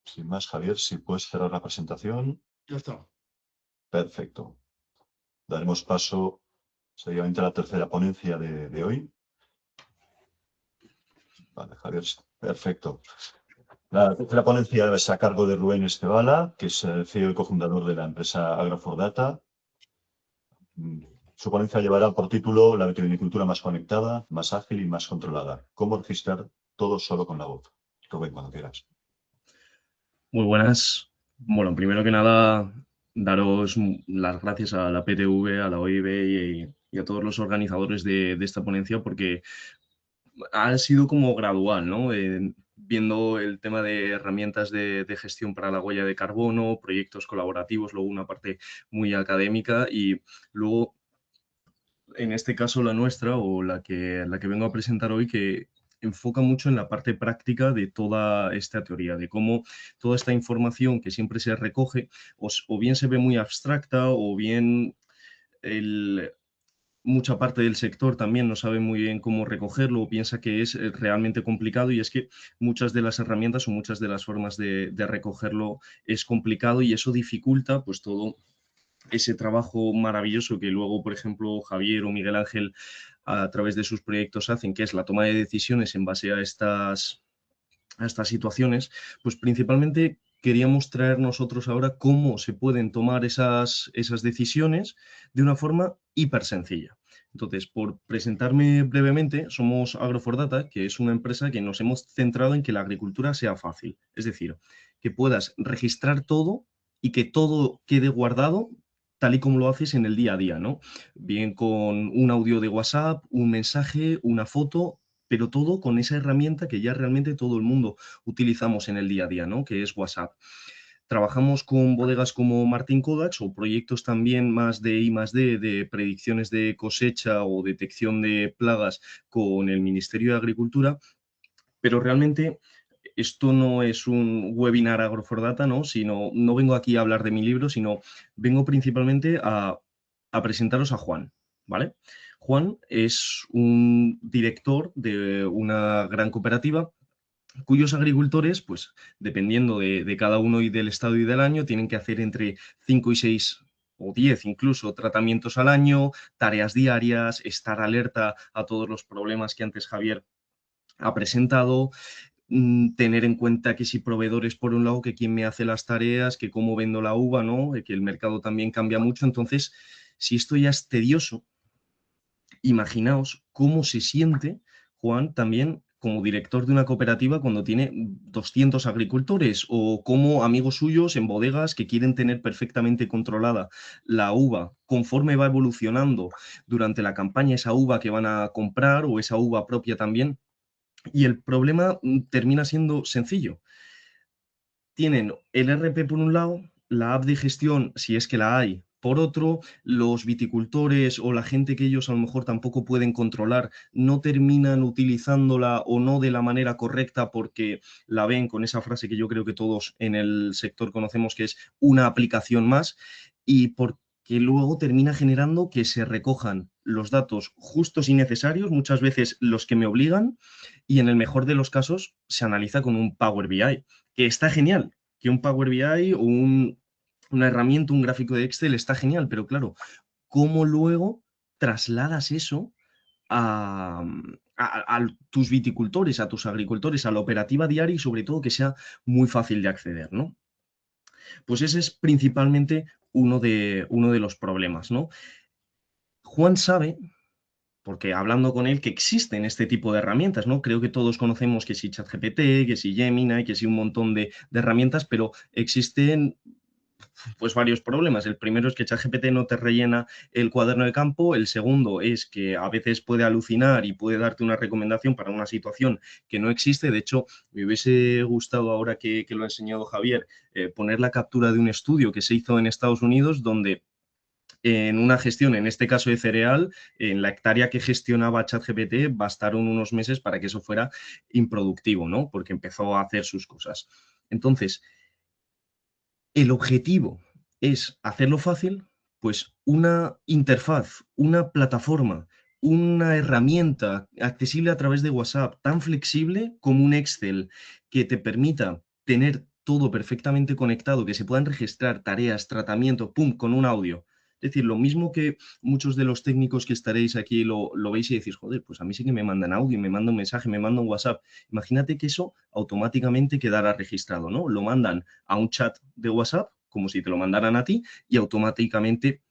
Sin más, Javier, si puedes cerrar la presentación. Ya está. Perfecto. daremos paso seriamente a la tercera ponencia de hoy. Vale, Javier, perfecto. La tercera ponencia es a cargo de Rubén Estebala, que es el CEO y cofundador de la empresa Agro4Data. Su ponencia llevará por título La vitivinicultura más conectada, más ágil y más controlada. ¿Cómo registrar todo solo con la voz? Rubén, cuando quieras. Muy buenas. Bueno, primero que nada, daros las gracias a la PTV, a la OIB y a todos los organizadores de esta ponencia, porque ha sido como gradual, ¿no? Viendo el tema de herramientas de gestión para la huella de carbono, proyectos colaborativos, luego una parte muy académica y luego, en este caso, la nuestra o la que vengo a presentar hoy, que enfoca mucho en la parte práctica de toda esta teoría, de cómo toda esta información que siempre se recoge o bien se ve muy abstracta o bien mucha parte del sector también no sabe muy bien cómo recogerlo o piensa que es realmente complicado, y es que muchas de las herramientas o muchas de las formas de recogerlo es complicado, y eso dificulta pues todo ese trabajo maravilloso que luego, por ejemplo, Javier o Miguel Ángel a través de sus proyectos hacen, que es la toma de decisiones en base a estas situaciones. Pues principalmente queríamos traer nosotros ahora cómo se pueden tomar esas decisiones de una forma hiper sencilla. Entonces, por presentarme brevemente, somos Agro4Data, que es una empresa que nos hemos centrado en que la agricultura sea fácil. Es decir, que puedas registrar todo y que todo quede guardado tal y como lo haces en el día a día, ¿no? Bien con un audio de WhatsApp, un mensaje, una foto, pero todo con esa herramienta que ya realmente todo el mundo utilizamos en el día a día, ¿no? Que es WhatsApp. Trabajamos con bodegas como Martin Kodaks o proyectos también más de I+D, de predicciones de cosecha o detección de plagas con el Ministerio de Agricultura, pero realmente esto no es un webinar Agro4Data, ¿no? No vengo aquí a hablar de mi libro, sino vengo principalmente a presentaros a Juan, ¿vale? Juan es un director de una gran cooperativa cuyos agricultores, pues dependiendo de cada uno y del estado y del año, tienen que hacer entre 5 y 6 o 10 incluso tratamientos al año, tareas diarias, estar alerta a todos los problemas que antes Javier ha presentado, tener en cuenta que si proveedores por un lado, que quién me hace las tareas, que cómo vendo la uva, ¿no? Que el mercado también cambia mucho. Entonces, si esto ya es tedioso, imaginaos cómo se siente Juan también como director de una cooperativa cuando tiene 200 agricultores, o como amigos suyos en bodegas que quieren tener perfectamente controlada la uva conforme va evolucionando durante la campaña, esa uva que van a comprar o esa uva propia también. Y el problema termina siendo sencillo. Tienen el RP por un lado, la app de gestión, si es que la hay, por otro, los viticultores o la gente que ellos a lo mejor tampoco pueden controlar no terminan utilizándola o no de la manera correcta porque la ven con esa frase que yo creo que todos en el sector conocemos, que es una aplicación más, y porque luego termina generando que se recojan los datos justos y necesarios, muchas veces los que me obligan, y en el mejor de los casos se analiza con un Power BI, que está genial, que un Power BI o una herramienta, un gráfico de Excel está genial, pero claro, ¿cómo luego trasladas eso a tus viticultores, a tus agricultores, a la operativa diaria y sobre todo que sea muy fácil de acceder, ¿no? Pues ese es principalmente uno de los problemas, ¿no? Juan sabe, porque hablando con él, que existen este tipo de herramientas, ¿no? Creo que todos conocemos que si ChatGPT, que si Gemini, que si un montón de herramientas, pero existen pues varios problemas. El primero es que ChatGPT no te rellena el cuaderno de campo. El segundo es que a veces puede alucinar y puede darte una recomendación para una situación que no existe. De hecho, me hubiese gustado, ahora que lo ha enseñado Javier, poner la captura de un estudio que se hizo en Estados Unidos donde en una gestión, en este caso de cereal, en la hectárea que gestionaba ChatGPT, bastaron unos meses para que eso fuera improductivo, ¿no? Porque empezó a hacer sus cosas. Entonces, el objetivo es hacerlo fácil, pues una interfaz, una plataforma, una herramienta accesible a través de WhatsApp, tan flexible como un Excel, que te permita tener todo perfectamente conectado, que se puedan registrar tareas, tratamiento, pum, con un audio. Es decir, lo mismo que muchos de los técnicos que estaréis aquí lo veis y decís, joder, pues a mí sí que me mandan audio, me mandan un mensaje, me mandan un WhatsApp. Imagínate que eso automáticamente quedara registrado, ¿no? Lo mandan a un chat de WhatsApp, como si te lo mandaran a ti, y automáticamente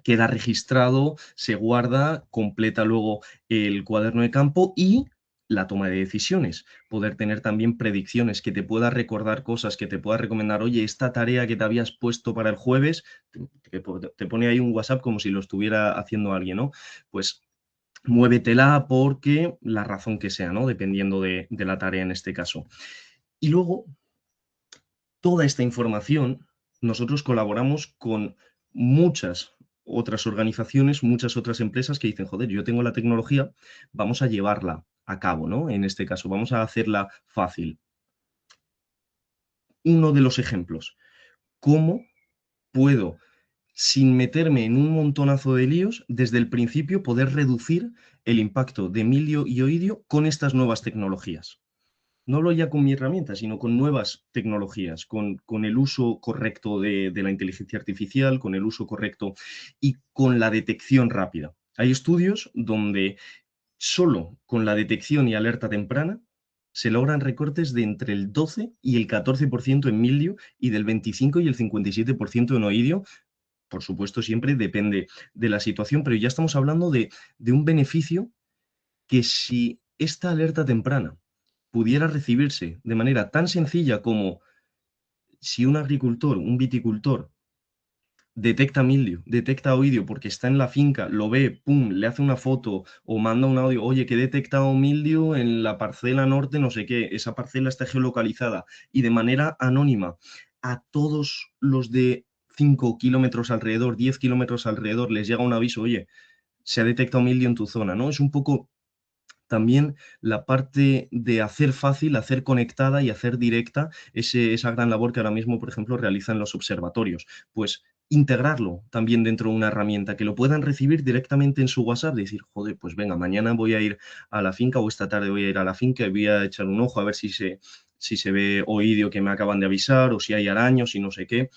queda registrado, se guarda, completa luego el cuaderno de campo y la toma de decisiones, poder tener también predicciones, que te pueda recordar cosas, que te pueda recomendar, oye, esta tarea que te habías puesto para el jueves, te pone ahí un WhatsApp como si lo estuviera haciendo alguien, ¿no? Pues muévetela porque la razón que sea, ¿no? Dependiendo de la tarea en este caso. Y luego, toda esta información, nosotros colaboramos con muchas otras organizaciones, muchas otras empresas que dicen, joder, yo tengo la tecnología, vamos a llevarla a cabo, ¿no? En este caso, vamos a hacerla fácil. Uno de los ejemplos, ¿cómo puedo, sin meterme en un montonazo de líos, desde el principio poder reducir el impacto de milio y oidio con estas nuevas tecnologías? No hablo ya con mi herramienta, sino con nuevas tecnologías, con el uso correcto de la inteligencia artificial, con el uso correcto y con la detección rápida. Hay estudios donde solo con la detección y alerta temprana se logran recortes de entre el 12 y el 14% en mildio y del 25 y el 57% en oidio. Por supuesto, siempre depende de la situación, pero ya estamos hablando de un beneficio que, si esta alerta temprana pudiera recibirse de manera tan sencilla como si un agricultor, un viticultor, detecta mildio, detecta oidio porque está en la finca, lo ve, pum, le hace una foto o manda un audio, oye, que he detectado mildio en la parcela norte, no sé qué, esa parcela está geolocalizada, y de manera anónima a todos los de 5 kilómetros alrededor, 10 kilómetros alrededor, les llega un aviso, oye, se ha detectado mildio en tu zona, ¿no? Es un poco también la parte de hacer fácil, hacer conectada y hacer directa esa gran labor que ahora mismo, por ejemplo, realizan los observatorios. Pues integrarlo también dentro de una herramienta, que lo puedan recibir directamente en su WhatsApp, decir, joder, pues venga, mañana voy a ir a la finca o esta tarde voy a ir a la finca y voy a echar un ojo a ver si se ve oidio que me acaban de avisar o si hay araños y no sé qué.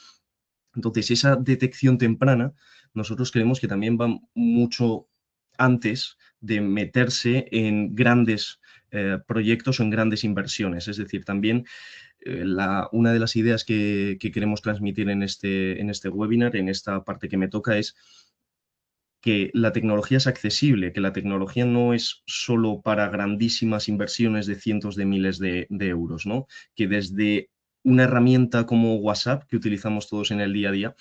Entonces, esa detección temprana, nosotros creemos que también va mucho antes de meterse en grandes proyectos o en grandes inversiones. Es decir, también una de las ideas que queremos transmitir en este webinar, en esta parte que me toca, es que la tecnología es accesible, que la tecnología no es solo para grandísimas inversiones de cientos de miles de euros, ¿no? Que desde una herramienta como WhatsApp, que utilizamos todos en el día a día,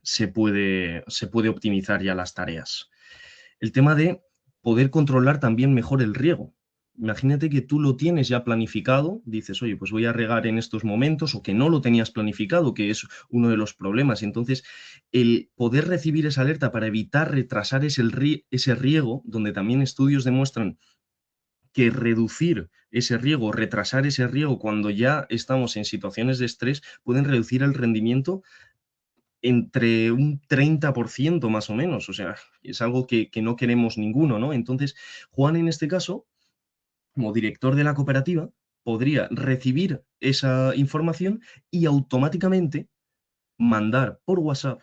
se puede optimizar ya las tareas. El tema de poder controlar también mejor el riego. Imagínate que tú lo tienes ya planificado, dices, oye, pues voy a regar en estos momentos, o que no lo tenías planificado, que es uno de los problemas. Entonces, el poder recibir esa alerta para evitar retrasar ese riego, donde también estudios demuestran que reducir ese riego, retrasar ese riego cuando ya estamos en situaciones de estrés, pueden reducir el rendimiento entre un 30% más o menos. O sea, es algo que no queremos ninguno, ¿no? Entonces, Juan, en este caso, como director de la cooperativa, podría recibir esa información y automáticamente mandar por WhatsApp,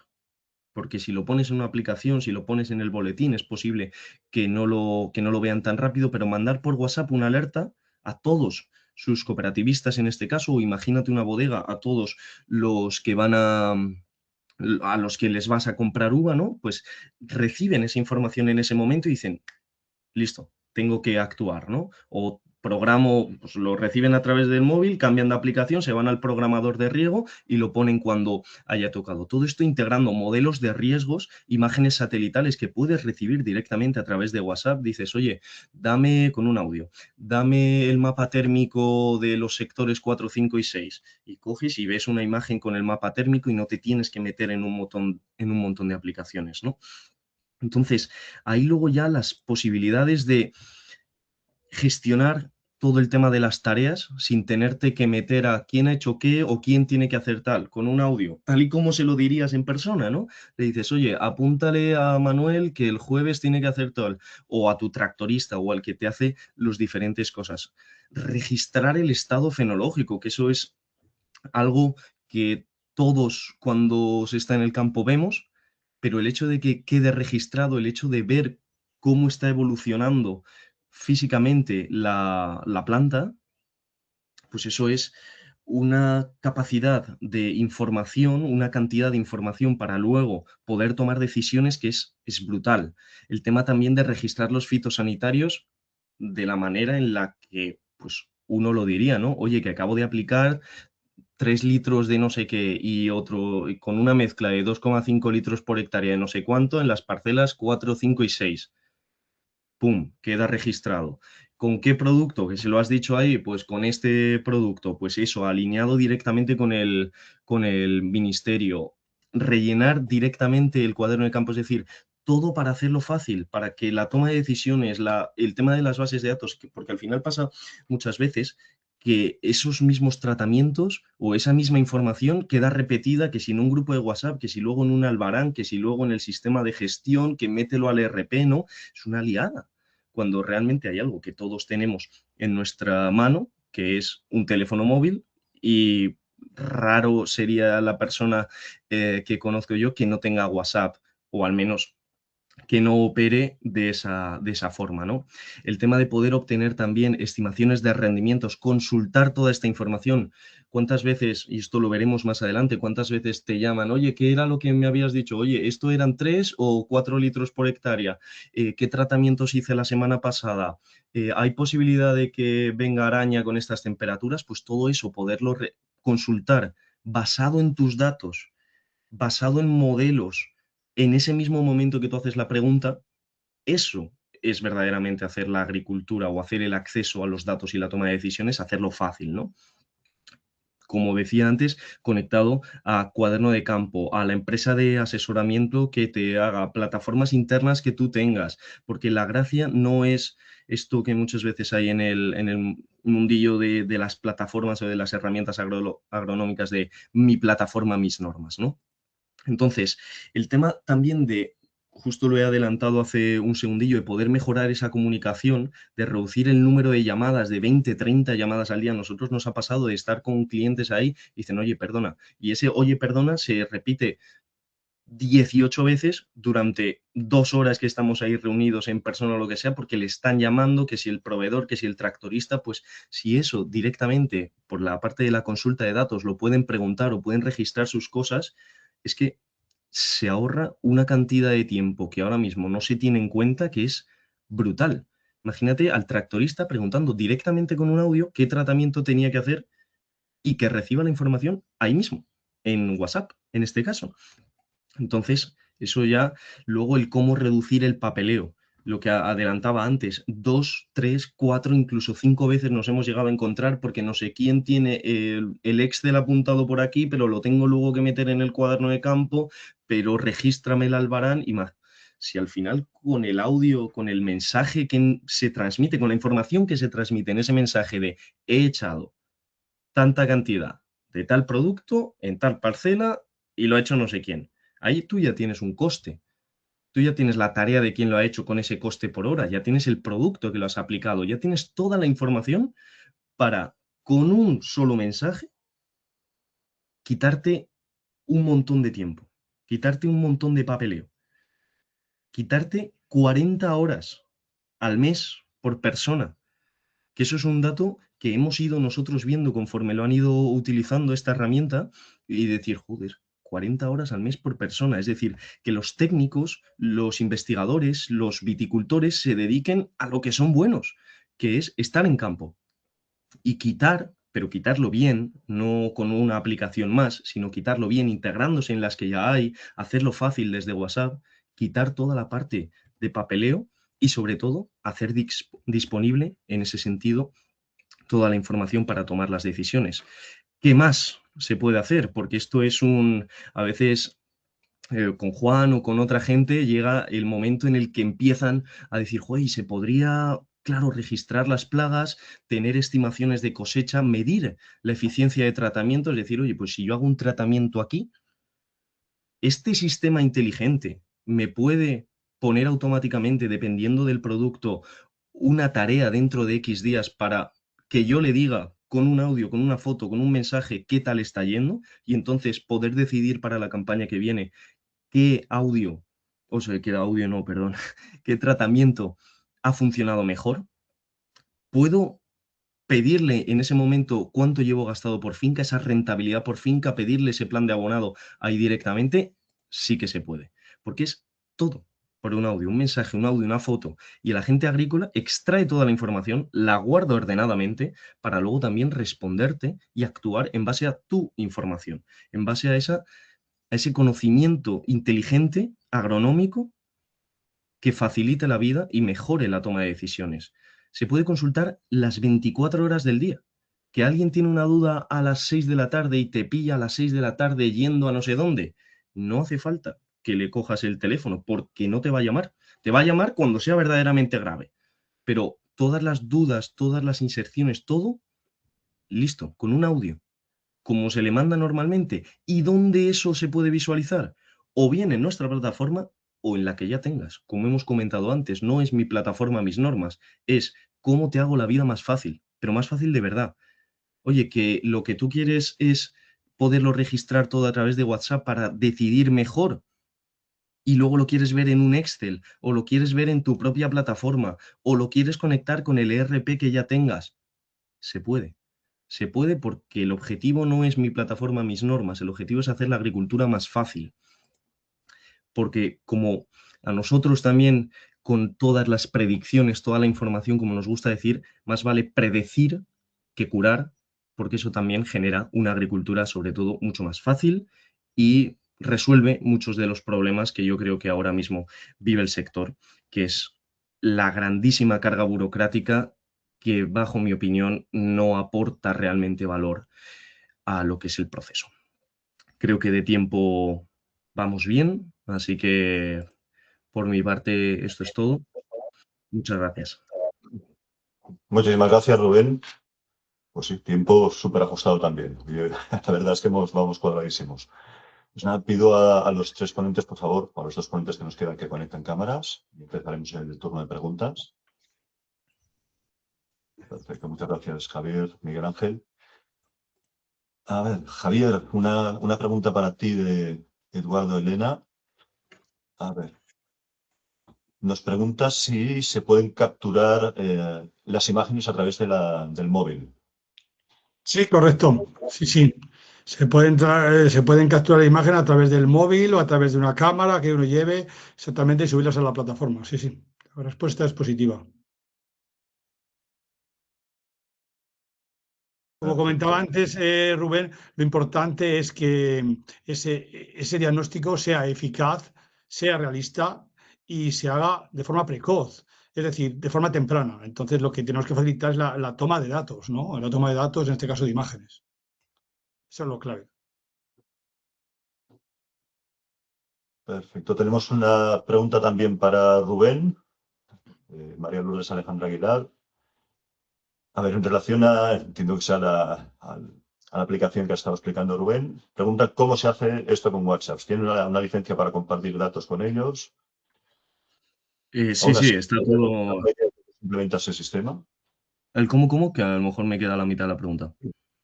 porque si lo pones en una aplicación, si lo pones en el boletín, es posible que no lo vean tan rápido, pero mandar por WhatsApp una alerta a todos sus cooperativistas en este caso, o imagínate una bodega, a todos los que van a los que les vas a comprar uva, ¿no? Pues reciben esa información en ese momento y dicen, listo, tengo que actuar, ¿no? O programo, pues lo reciben a través del móvil, cambian de aplicación, se van al programador de riego y lo ponen cuando haya tocado. Todo esto integrando modelos de riesgos, imágenes satelitales que puedes recibir directamente a través de WhatsApp. Dices, oye, dame con un audio, dame el mapa térmico de los sectores 4, 5 y 6. Y coges y ves una imagen con el mapa térmico y no te tienes que meter en un montón de aplicaciones, ¿no? Entonces, ahí luego ya las posibilidades de gestionar todo el tema de las tareas sin tenerte que meter a quién ha hecho qué o quién tiene que hacer tal, con un audio, tal y como se lo dirías en persona, ¿no? Le dices, oye, apúntale a Manuel que el jueves tiene que hacer tal, o a tu tractorista o al que te hace las diferentes cosas. Registrar el estado fenológico, que eso es algo que todos cuando se está en el campo vemos, pero el hecho de que quede registrado, el hecho de ver cómo está evolucionando físicamente la planta, pues eso es una capacidad de información, una cantidad de información para luego poder tomar decisiones que es brutal. El tema también de registrar los fitosanitarios de la manera en la que pues, uno lo diría, ¿no? Oye, que acabo de aplicar 3 litros de no sé qué y otro y con una mezcla de 2,5 litros por hectárea de no sé cuánto en las parcelas 4, 5 y 6. ¡Pum! Queda registrado. ¿Con qué producto? Que se lo has dicho ahí, pues con este producto, pues eso, alineado directamente con el ministerio. Rellenar directamente el cuaderno de campo, es decir, todo para hacerlo fácil, para que la toma de decisiones, el tema de las bases de datos, porque al final pasa muchas veces que esos mismos tratamientos o esa misma información queda repetida, que si en un grupo de WhatsApp, que si luego en un albarán, que si luego en el sistema de gestión, que mételo al ERP, ¿no? Es una liada, cuando realmente hay algo que todos tenemos en nuestra mano, que es un teléfono móvil, y raro sería la persona que conozco yo que no tenga WhatsApp, o al menos que no opere de esa forma, ¿no? El tema de poder obtener también estimaciones de rendimientos, consultar toda esta información. ¿Cuántas veces, y esto lo veremos más adelante, cuántas veces te llaman, oye, ¿qué era lo que me habías dicho? Oye, ¿esto eran 3 o 4 litros por hectárea? ¿Qué tratamientos hice la semana pasada? ¿Hay posibilidad de que venga araña con estas temperaturas? Pues todo eso, poderlo consultar basado en tus datos, basado en modelos, en ese mismo momento que tú haces la pregunta, eso es verdaderamente hacer la agricultura o hacer el acceso a los datos y la toma de decisiones, hacerlo fácil, ¿no? Como decía antes, conectado a cuaderno de campo, a la empresa de asesoramiento que te haga, plataformas internas que tú tengas, porque la gracia no es esto que muchas veces hay en el mundillo de las plataformas o de las herramientas agronómicas de mi plataforma, mis normas, ¿no? Entonces, el tema también de, justo lo he adelantado hace un segundillo, de poder mejorar esa comunicación, de reducir el número de llamadas de 20, 30 llamadas al día. A nosotros nos ha pasado de estar con clientes ahí y dicen, oye, perdona. Y ese oye, perdona se repite 18 veces durante 2 horas que estamos ahí reunidos en persona o lo que sea, porque le están llamando, que si el proveedor, que si el tractorista, pues si eso directamente por la parte de la consulta de datos lo pueden preguntar o pueden registrar sus cosas, es que se ahorra una cantidad de tiempo que ahora mismo no se tiene en cuenta, que es brutal. Imagínate al tractorista preguntando directamente con un audio qué tratamiento tenía que hacer y que reciba la información ahí mismo, en WhatsApp, en este caso. Entonces, eso ya, luego el cómo reducir el papeleo, lo que adelantaba antes, 2, 3, 4, incluso 5 veces nos hemos llegado a encontrar porque no sé quién tiene el Excel apuntado por aquí, pero lo tengo luego que meter en el cuaderno de campo, pero regístrame el albarán y más. Si al final con el audio, con el mensaje que se transmite, con la información que se transmite en ese mensaje de he echado tanta cantidad de tal producto en tal parcela y lo ha hecho no sé quién. Ahí tú ya tienes un coste, tú ya tienes la tarea de quién lo ha hecho con ese coste por hora, ya tienes el producto que lo has aplicado, ya tienes toda la información para, con un solo mensaje, quitarte un montón de tiempo, quitarte un montón de papeleo, quitarte 40 horas al mes por persona, que eso es un dato que hemos ido nosotros viendo conforme lo han ido utilizando esta herramienta y decir, joder, 40 horas al mes por persona. Es decir, que los técnicos, los investigadores, los viticultores se dediquen a lo que son buenos, que es estar en campo y quitar, pero quitarlo bien, no con una aplicación más, sino quitarlo bien, integrándose en las que ya hay, hacerlo fácil desde WhatsApp, quitar toda la parte de papeleo y sobre todo hacer disponible en ese sentido toda la información para tomar las decisiones. ¿Qué más se puede hacer? Porque esto es a veces con Juan o con otra gente llega el momento en el que empiezan a decir, "Joder, se podría, claro, registrar las plagas, tener estimaciones de cosecha, medir la eficiencia de tratamiento, es decir, oye, pues si yo hago un tratamiento aquí, este sistema inteligente me puede poner automáticamente, dependiendo del producto, una tarea dentro de X días para que yo le diga con un audio, con una foto, con un mensaje qué tal está yendo y entonces poder decidir para la campaña que viene qué audio, o sea, qué audio no, perdón, qué tratamiento ha funcionado mejor. Puedo pedirle en ese momento cuánto llevo gastado por finca, esa rentabilidad por finca, pedirle ese plan de abonado ahí directamente, sí que se puede, porque es todo por un audio, un mensaje, un audio, una foto, y el agente agrícola extrae toda la información, la guarda ordenadamente para luego también responderte y actuar en base a tu información, en base a ese conocimiento inteligente, agronómico, que facilite la vida y mejore la toma de decisiones. Se puede consultar las 24 horas del día. Que alguien tiene una duda a las 6 de la tarde y te pilla a las 6 de la tarde yendo a no sé dónde, no hace falta que le cojas el teléfono porque no te va a llamar. Te va a llamar cuando sea verdaderamente grave. Pero todas las dudas, todas las inserciones, todo listo, con un audio, como se le manda normalmente. ¿Y dónde eso se puede visualizar? O bien en nuestra plataforma o en la que ya tengas. Como hemos comentado antes, no es mi plataforma, mis normas, es cómo te hago la vida más fácil, pero más fácil de verdad. Oye, que lo que tú quieres es poderlo registrar todo a través de WhatsApp para decidir mejor y luego lo quieres ver en un Excel o lo quieres ver en tu propia plataforma o lo quieres conectar con el ERP que ya tengas. Se puede. Se puede porque el objetivo no es mi plataforma, mis normas, el objetivo es hacer la agricultura más fácil. Porque como a nosotros también, con todas las predicciones, toda la información, como nos gusta decir, más vale predecir que curar, porque eso también genera una agricultura, sobre todo, mucho más fácil y resuelve muchos de los problemas que yo creo que ahora mismo vive el sector, que es la grandísima carga burocrática que, bajo mi opinión, no aporta realmente valor a lo que es el proceso. Creo que de tiempo vamos bien, así que por mi parte esto es todo. Muchas gracias. Muchísimas gracias, Rubén. Pues sí, tiempo súper ajustado también. Y, la verdad es que vamos cuadradísimos. Pues nada, pido a los tres ponentes, por favor, a los dos ponentes que nos quedan, que conecten cámaras y empezaremos el turno de preguntas. Perfecto, muchas gracias, Javier, Miguel Ángel. A ver, Javier, una pregunta para ti de Eduardo Elena. A ver, nos pregunta si se pueden capturar las imágenes a través del móvil. Sí, correcto. Sí, sí. Se pueden capturar imágenes a través del móvil o a través de una cámara que uno lleve exactamente y subirlas a la plataforma. Sí, sí. La respuesta es positiva. Como comentaba antes, Rubén, lo importante es que ese diagnóstico sea eficaz, sea realista y se haga de forma precoz, es decir, de forma temprana. Entonces, lo que tenemos que facilitar es la toma de datos, ¿no? La toma de datos, en este caso de imágenes. Eso es lo clave. Perfecto, tenemos una pregunta también para Rubén, María Lourdes Alejandra Aguilar. A ver, en relación entiendo que sea a la aplicación que ha estado explicando Rubén, pregunta cómo se hace esto con WhatsApp. ¿Tiene una licencia para compartir datos con ellos? Sí, Aún sí, así, está todo. implementa ese sistema. El cómo, que a lo mejor me queda la mitad de la pregunta.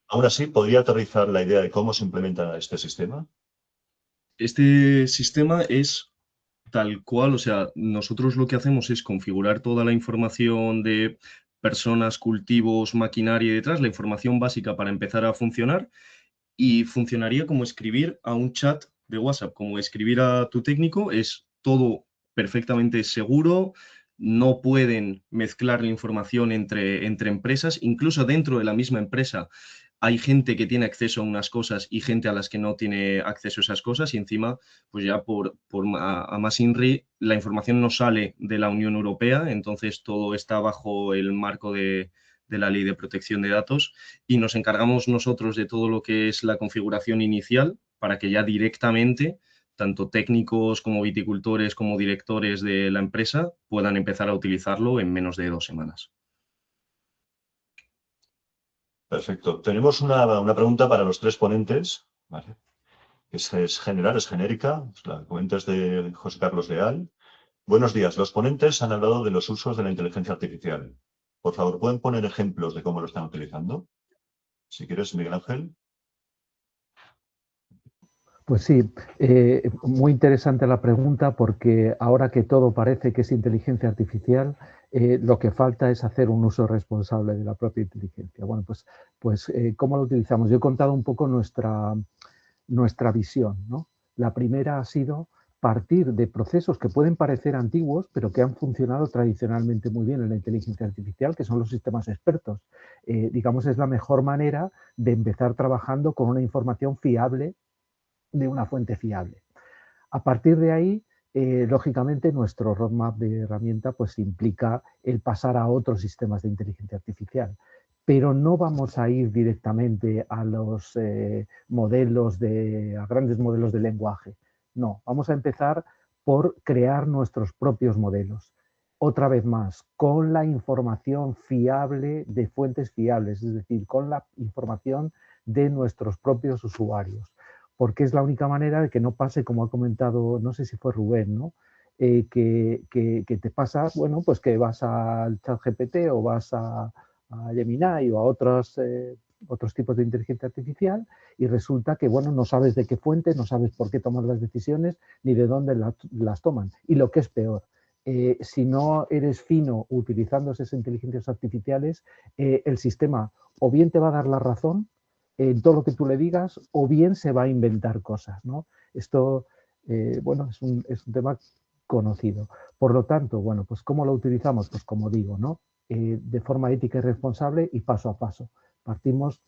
Aún así, ¿podría aterrizar la idea de cómo se implementa este sistema? Este sistema es tal cual, o sea, nosotros lo que hacemos es configurar toda la información de personas, cultivos, maquinaria y detrás, la información básica para empezar a funcionar y funcionaría como escribir a un chat de WhatsApp, como escribir a tu técnico, es todo perfectamente seguro, no pueden mezclar la información entre empresas, incluso dentro de la misma empresa hay gente que tiene acceso a unas cosas y gente a las que no tiene acceso a esas cosas y encima, pues ya a más INRI, la información no sale de la Unión Europea, entonces todo está bajo el marco de la Ley de Protección de Datos y nos encargamos nosotros de todo lo que es la configuración inicial para que ya directamente tanto técnicos como viticultores como directores de la empresa puedan empezar a utilizarlo en menos de 2 semanas. Perfecto. Tenemos una pregunta para los tres ponentes, ¿vale? Es general, es genérica. La pregunta es de José Carlos Leal. Buenos días. Los ponentes han hablado de los usos de la inteligencia artificial. Por favor, ¿pueden poner ejemplos de cómo lo están utilizando? Si quieres, Miguel Ángel. Pues sí, muy interesante la pregunta, porque ahora que todo parece que es inteligencia artificial, lo que falta es hacer un uso responsable de la propia inteligencia. Bueno, pues ¿cómo lo utilizamos? Yo he contado un poco nuestra visión, ¿no? La primera ha sido partir de procesos que pueden parecer antiguos, pero que han funcionado tradicionalmente muy bien en la inteligencia artificial, que son los sistemas expertos. Digamos, es la mejor manera de empezar trabajando con una información fiable de una fuente fiable. A partir de ahí, lógicamente, nuestro roadmap de herramienta pues, implica el pasar a otros sistemas de inteligencia artificial. Pero no vamos a ir directamente a los a grandes modelos de lenguaje. No, vamos a empezar por crear nuestros propios modelos. Otra vez más, con la información fiable de fuentes fiables, es decir, con la información de nuestros propios usuarios, porque es la única manera de que no pase, como ha comentado, no sé si fue Rubén, ¿no? Que te pasa, bueno, pues que vas al ChatGPT o vas a Gemini o a otros tipos de inteligencia artificial y resulta que, bueno, no sabes de qué fuente, no sabes por qué toman las decisiones ni de dónde las toman. Y lo que es peor, si no eres fino utilizando esas inteligencias artificiales, el sistema o bien te va a dar la razón en todo lo que tú le digas, o bien se va a inventar cosas, ¿no? Esto, bueno, es un tema conocido. Por lo tanto, bueno, pues ¿cómo lo utilizamos? Pues como digo, ¿no? De forma ética y responsable y paso a paso. Partimos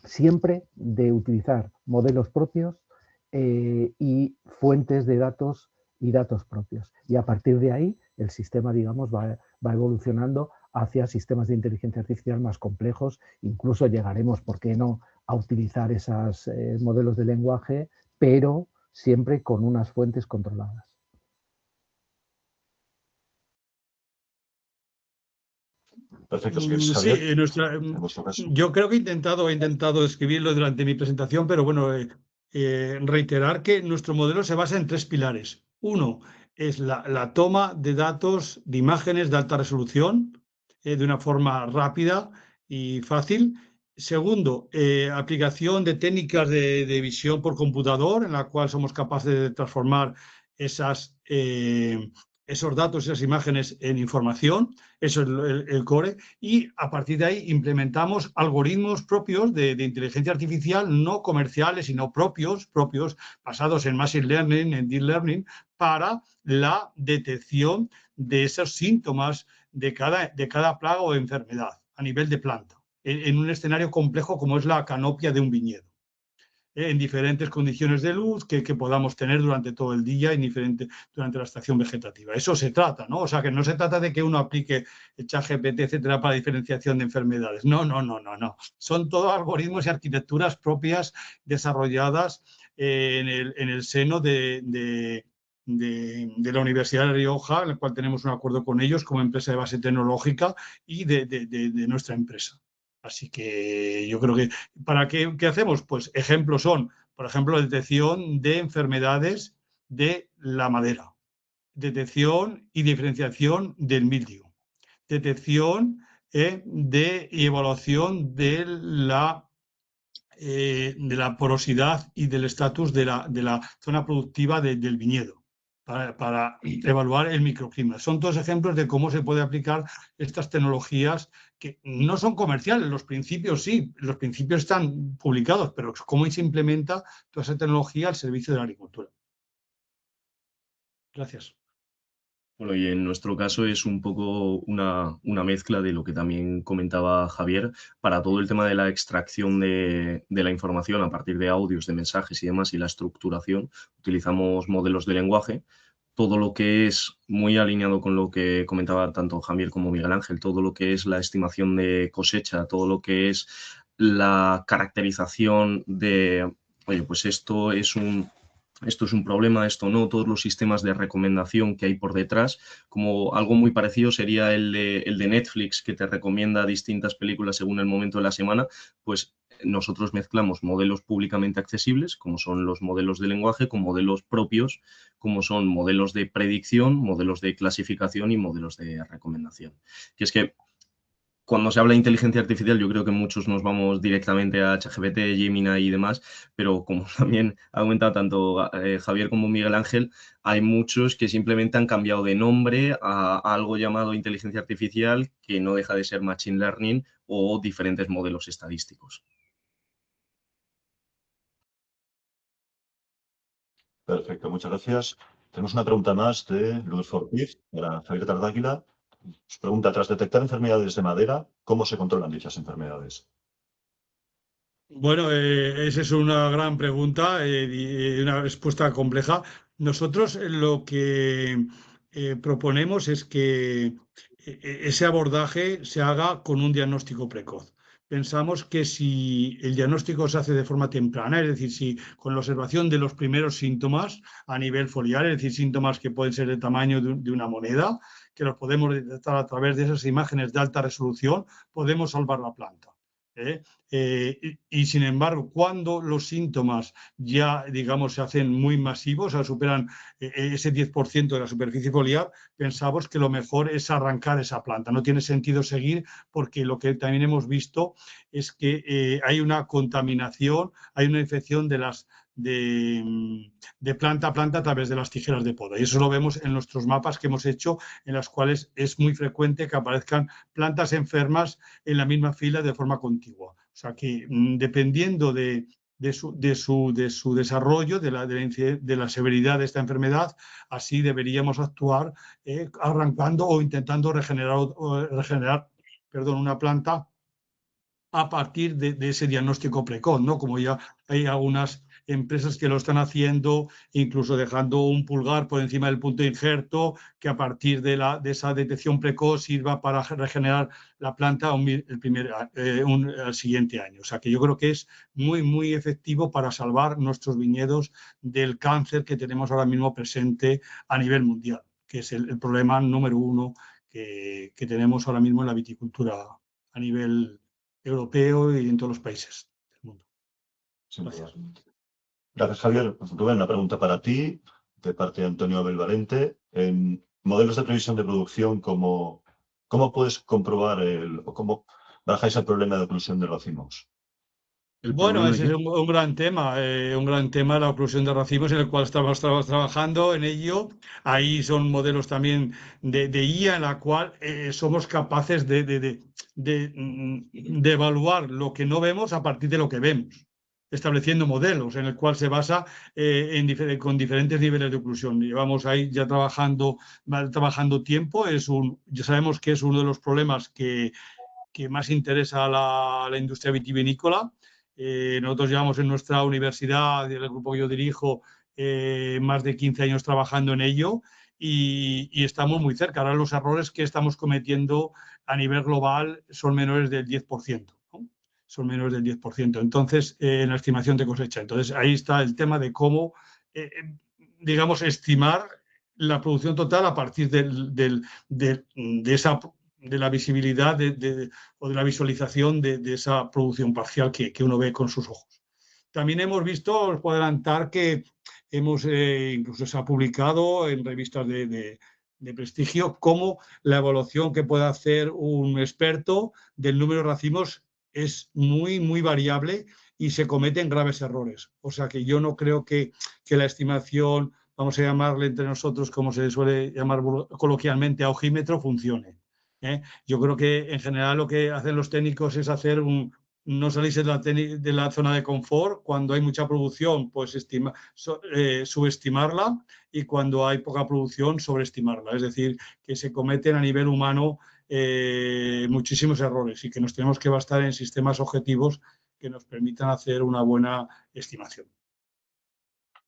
siempre de utilizar modelos propios y fuentes de datos y datos propios. Y a partir de ahí, el sistema, digamos, va evolucionando hacia sistemas de inteligencia artificial más complejos. Incluso llegaremos, ¿por qué no?, a utilizar esos modelos de lenguaje, pero siempre con unas fuentes controladas. Perfecto, si Javier, sí, yo creo que he intentado escribirlo durante mi presentación, pero bueno, reiterar que nuestro modelo se basa en 3 pilares. Uno es la toma de datos, de imágenes de alta resolución, de una forma rápida y fácil. Segundo, aplicación de técnicas de visión por computador, en la cual somos capaces de transformar esos datos, esas imágenes en información. Eso es el core. Y a partir de ahí implementamos algoritmos propios de inteligencia artificial, no comerciales, sino propios, basados en Machine Learning, en Deep Learning, para la detección de esos síntomas de cada plaga o enfermedad a nivel de planta, en un escenario complejo como es la canopia de un viñedo, en diferentes condiciones de luz que podamos tener durante todo el día y durante la estación vegetativa. Eso se trata, ¿no? O sea, que no se trata de que uno aplique el ChatGPT, etcétera, para diferenciación de enfermedades. No. Son todos algoritmos y arquitecturas propias desarrolladas en el seno de la Universidad de Rioja, en el cual tenemos un acuerdo con ellos como empresa de base tecnológica y de nuestra empresa. Así que yo creo que, ¿para qué hacemos? Pues ejemplos son, por ejemplo, detección de enfermedades de la madera, detección y diferenciación del mildiu, detección y evaluación de la porosidad y del estatus de la zona productiva del viñedo, para evaluar el microclima. Son todos ejemplos de cómo se puede aplicar estas tecnologías que no son comerciales. Los principios sí, los principios están publicados, pero cómo se implementa toda esa tecnología al servicio de la agricultura. Gracias. Bueno, y en nuestro caso es un poco una mezcla de lo que también comentaba Javier, para todo el tema de la extracción de la información a partir de audios, de mensajes y demás, y la estructuración. Utilizamos modelos de lenguaje. Todo lo que es muy alineado con lo que comentaba tanto Javier como Miguel Ángel, todo lo que es la estimación de cosecha, todo lo que es la caracterización de, oye, pues esto es un problema, esto no, todos los sistemas de recomendación que hay por detrás, como algo muy parecido sería el de Netflix, que te recomienda distintas películas según el momento de la semana. Pues nosotros mezclamos modelos públicamente accesibles, como son los modelos de lenguaje, con modelos propios, como son modelos de predicción, modelos de clasificación y modelos de recomendación. Que es que cuando se habla de inteligencia artificial, yo creo que muchos nos vamos directamente a ChatGPT, Gemini y demás, pero como también ha comentado tanto Javier como Miguel Ángel, hay muchos que simplemente han cambiado de nombre a algo llamado inteligencia artificial, que no deja de ser machine learning o diferentes modelos estadísticos. Perfecto, muchas gracias. Tenemos una pregunta más de Luis Fortiz para Javier Tardáquila. Nos pregunta, tras detectar enfermedades de madera, ¿cómo se controlan dichas enfermedades? Bueno, esa es una gran pregunta y una respuesta compleja. Nosotros lo que proponemos es que ese abordaje se haga con un diagnóstico precoz. Pensamos que si el diagnóstico se hace de forma temprana, es decir, si con la observación de los primeros síntomas a nivel foliar, es decir, síntomas que pueden ser del tamaño de una moneda, que los podemos detectar a través de esas imágenes de alta resolución, podemos salvar la planta. ¿eh? Y sin embargo, cuando los síntomas ya, digamos, se hacen muy masivos, o sea, superan ese 10% de la superficie foliar, pensamos que lo mejor es arrancar esa planta. No tiene sentido seguir porque lo que también hemos visto es que hay una contaminación, hay una infección de planta a planta a través de las tijeras de poda. Y eso lo vemos en nuestros mapas que hemos hecho, en las cuales es muy frecuente que aparezcan plantas enfermas en la misma fila de forma contigua. O sea que dependiendo de su desarrollo, de la severidad de esta enfermedad, así deberíamos actuar arrancando o intentando regenerar una planta a partir de ese diagnóstico precoz, ¿no? Como ya hay algunas empresas que lo están haciendo, incluso dejando un pulgar por encima del punto de injerto, que a partir de esa detección precoz sirva para regenerar la planta al siguiente año. O sea que yo creo que es muy, muy efectivo para salvar nuestros viñedos del cáncer que tenemos ahora mismo presente a nivel mundial, que es el problema número uno que tenemos ahora mismo en la viticultura a nivel europeo y en todos los países del mundo. Gracias. Gracias, Javier. Rubén, una pregunta para ti, de parte de Antonio Abel Valente. En modelos de previsión de producción, ¿cómo puedes comprobar o cómo bajáis el problema de oclusión de racimos? Bueno, ese es un gran tema, la oclusión de racimos, en el cual estamos trabajando en ello. Ahí son modelos también de IA en la cual somos capaces de evaluar lo que no vemos a partir de lo que vemos, estableciendo modelos en el cual se basa con diferentes niveles de oclusión. Llevamos ahí ya trabajando tiempo, ya sabemos que es uno de los problemas que más interesa a la industria vitivinícola. Nosotros llevamos en nuestra universidad, el grupo que yo dirijo, más de 15 años trabajando en ello y estamos muy cerca. Ahora los errores que estamos cometiendo a nivel global son menores del 10%. ¿no? Son menores del 10%. Entonces, en la estimación de cosecha. Entonces, ahí está el tema de cómo, digamos, estimar la producción total a partir de la visibilidad o de la visualización de esa producción parcial que uno ve con sus ojos. También hemos visto, os puedo adelantar, que incluso se ha publicado en revistas de prestigio cómo la evaluación que puede hacer un experto del número de racimos es muy, muy variable y se cometen graves errores. O sea que yo no creo que la estimación, vamos a llamarle entre nosotros, como se suele llamar coloquialmente, a ojímetro, funcione. Yo creo que en general lo que hacen los técnicos es no salirse de la zona de confort. Cuando hay mucha producción, pues subestimarla, y cuando hay poca producción, sobreestimarla. Es decir, que se cometen a nivel humano muchísimos errores y que nos tenemos que basar en sistemas objetivos que nos permitan hacer una buena estimación.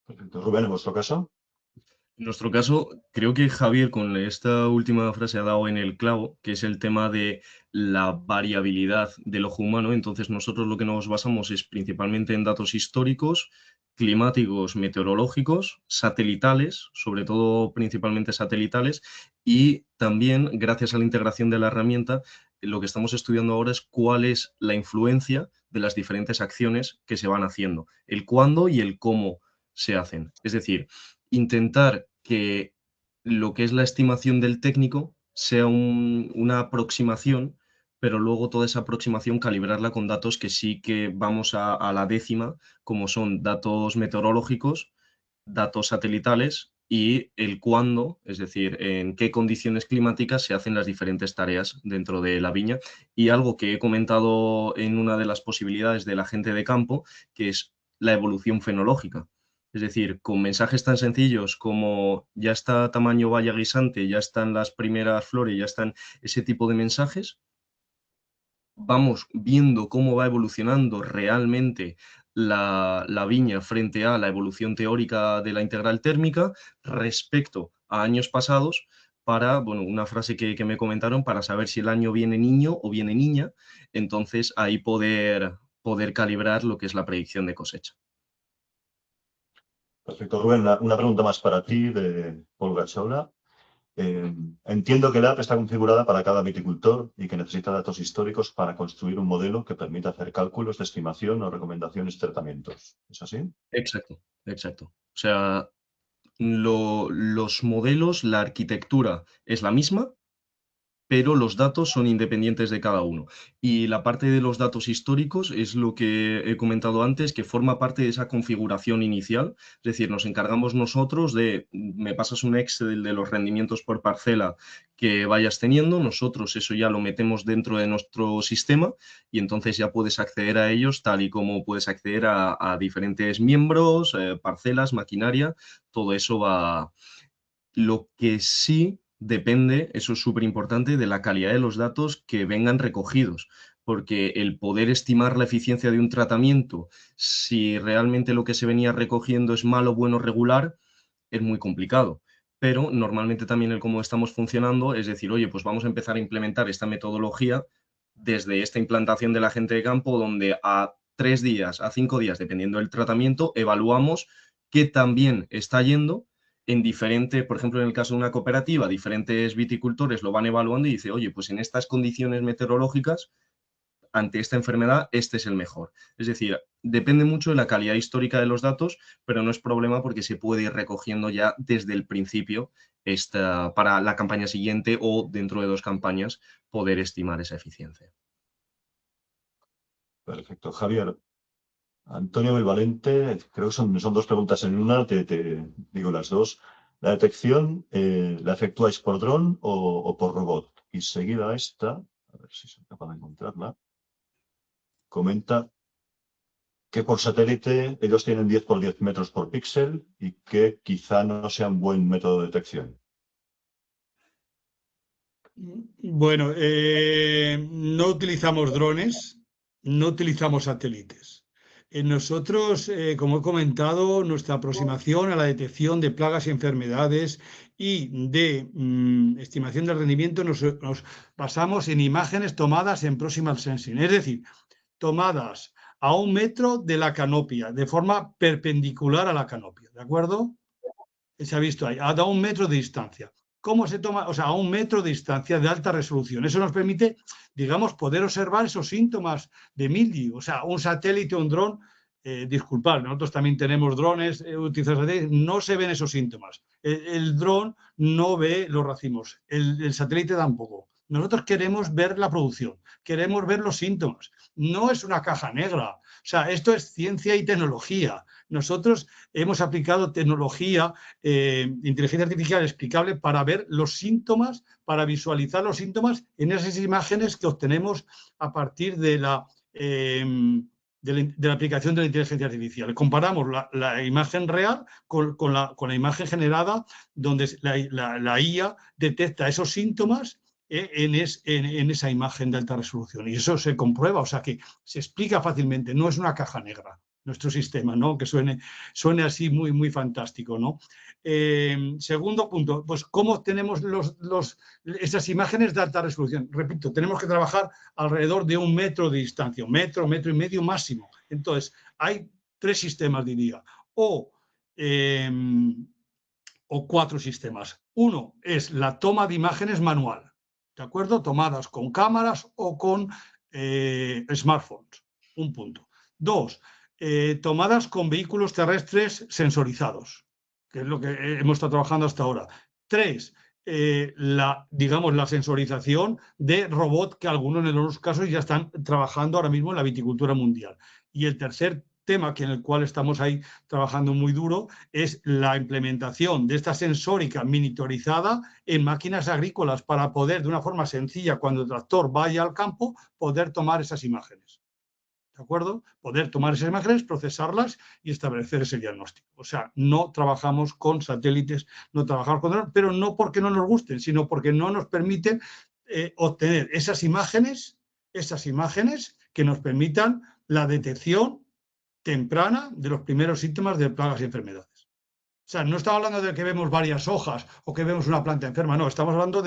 Perfecto. Rubén, ¿en vuestro caso? En nuestro caso, creo que Javier con esta última frase ha dado en el clavo, que es el tema de la variabilidad del ojo humano. Entonces, nosotros lo que nos basamos es principalmente en datos históricos, climáticos, meteorológicos, satelitales, sobre todo principalmente satelitales, y también, gracias a la integración de la herramienta, lo que estamos estudiando ahora es cuál es la influencia de las diferentes acciones que se van haciendo, el cuándo y el cómo se hacen. Es decir, intentar que lo que es la estimación del técnico sea una aproximación, pero luego toda esa aproximación calibrarla con datos que sí que vamos a la décima, como son datos meteorológicos, datos satelitales y el cuándo, es decir, en qué condiciones climáticas se hacen las diferentes tareas dentro de la viña. Y algo que he comentado en una de las posibilidades de la gente de campo, que es la evolución fenológica. Es decir, con mensajes tan sencillos como ya está tamaño valla guisante, ya están las primeras flores, ya están ese tipo de mensajes, vamos viendo cómo va evolucionando realmente la viña frente a la evolución teórica de la integral térmica respecto a años pasados para, bueno, una frase que me comentaron, para saber si el año viene niño o viene niña, entonces ahí poder calibrar lo que es la predicción de cosecha. Perfecto, Rubén. Una pregunta más para ti de Paul Gachola. Entiendo que la app está configurada para cada viticultor y que necesita datos históricos para construir un modelo que permita hacer cálculos de estimación o recomendaciones de tratamientos. ¿Es así? Exacto, exacto. O sea, los modelos, la arquitectura es la misma, pero los datos son independientes de cada uno. Y la parte de los datos históricos es lo que he comentado antes, que forma parte de esa configuración inicial. Es decir, nos encargamos nosotros de, me pasas un Excel de los rendimientos por parcela que vayas teniendo, nosotros eso ya lo metemos dentro de nuestro sistema y entonces ya puedes acceder a ellos tal y como puedes acceder a diferentes miembros, parcelas, maquinaria, todo eso va. Lo que sí depende, eso es súper importante, de la calidad de los datos que vengan recogidos, porque el poder estimar la eficiencia de un tratamiento, si realmente lo que se venía recogiendo es malo, bueno, regular, es muy complicado. Pero normalmente también el cómo estamos funcionando es decir, oye, pues vamos a empezar a implementar esta metodología desde esta implantación de la gente de campo, donde a 3 días, a 5 días, dependiendo del tratamiento, evaluamos qué tan bien está yendo en diferente, por ejemplo, en el caso de una cooperativa, diferentes viticultores lo van evaluando y dice, oye, pues en estas condiciones meteorológicas, ante esta enfermedad, este es el mejor. Es decir, depende mucho de la calidad histórica de los datos, pero no es problema porque se puede ir recogiendo ya desde el principio para la campaña siguiente o dentro de 2 campañas poder estimar esa eficiencia. Perfecto. Javier, Antonio Belvalente, creo que son dos preguntas en una, te digo las dos. ¿La detección la efectuáis por dron o por robot? Y seguida a esta, a ver si soy capaz de encontrarla, comenta que por satélite ellos tienen 10 por 10 metros por píxel y que quizá no sea un buen método de detección. Bueno, no utilizamos drones, no utilizamos satélites. Nosotros, como he comentado, nuestra aproximación a la detección de plagas y enfermedades y de estimación del rendimiento nos basamos en imágenes tomadas en Proximal Sensing, es decir, tomadas a 1 metro de la canopia, de forma perpendicular a la canopia, ¿de acuerdo? Se ha visto ahí, a 1 metro de distancia. ¿Cómo se toma? O sea, a 1 metro de distancia de alta resolución. Eso nos permite, digamos, poder observar esos síntomas de mildiu. O sea, un satélite o un dron, disculpad, nosotros también tenemos drones, utilizamos satélites, no se ven esos síntomas. El dron no ve los racimos, el satélite tampoco. Nosotros queremos ver la producción, queremos ver los síntomas. No es una caja negra. O sea, esto es ciencia y tecnología. Nosotros hemos aplicado tecnología, inteligencia artificial explicable para ver los síntomas, para visualizar los síntomas en esas imágenes que obtenemos a partir de la aplicación de la inteligencia artificial. Comparamos la imagen real con la imagen generada, donde la IA detecta esos síntomas en esa imagen de alta resolución. Y eso se comprueba, o sea que se explica fácilmente, no es una caja negra nuestro sistema, ¿no? Que suene así muy, muy fantástico, ¿no? Segundo punto, pues cómo tenemos esas imágenes de alta resolución. Repito, tenemos que trabajar alrededor de 1 metro de distancia, metro y medio máximo. Entonces, hay 3 sistemas, diría, o 4 sistemas. Uno es la toma de imágenes manual, ¿de acuerdo? Tomadas con cámaras o con smartphones, un punto. 2, tomadas con vehículos terrestres sensorizados, que es lo que hemos estado trabajando hasta ahora. 3, digamos, la sensorización de robots que algunos en algunos casos ya están trabajando ahora mismo en la viticultura mundial. Y el tercer tema en el cual estamos ahí trabajando muy duro es la implementación de esta sensórica monitorizada en máquinas agrícolas para poder, de una forma sencilla, cuando el tractor vaya al campo, poder tomar esas imágenes. ¿De acuerdo? Poder tomar esas imágenes, procesarlas y establecer ese diagnóstico. O sea, no trabajamos con satélites, no trabajamos con drones, pero no porque no nos gusten, sino porque no nos permiten obtener esas imágenes que nos permitan la detección temprana de los primeros síntomas de plagas y enfermedades. O sea, no estamos hablando de que vemos varias hojas o que vemos una planta enferma, no, estamos hablando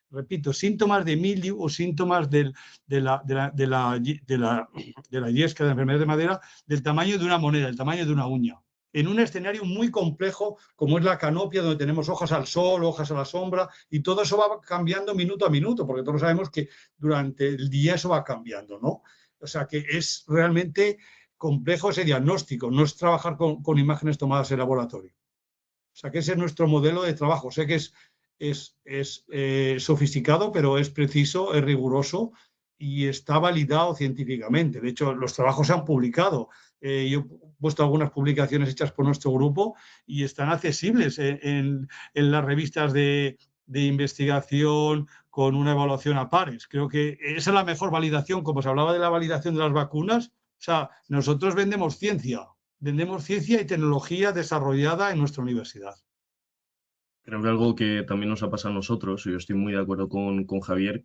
repito, síntomas de mildiu o síntomas de la yesca de la enfermedad de madera del tamaño de una moneda, del tamaño de una uña, en un escenario muy complejo como es la canopia, donde tenemos hojas al sol, hojas a la sombra, y todo eso va cambiando minuto a minuto, porque todos sabemos que durante el día eso va cambiando, ¿no? O sea, que es realmente complejo ese diagnóstico, no es trabajar con imágenes tomadas en laboratorio. O sea, que ese es nuestro modelo de trabajo. Sé que es sofisticado, pero es preciso, es riguroso y está validado científicamente. De hecho, los trabajos se han publicado. Yo he puesto algunas publicaciones hechas por nuestro grupo y están accesibles en las revistas de investigación con una evaluación a pares. Creo que esa es la mejor validación, como se hablaba de la validación de las vacunas. O sea, nosotros vendemos ciencia y tecnología desarrollada en nuestra universidad. Creo que algo que también nos ha pasado a nosotros, y yo estoy muy de acuerdo con Javier,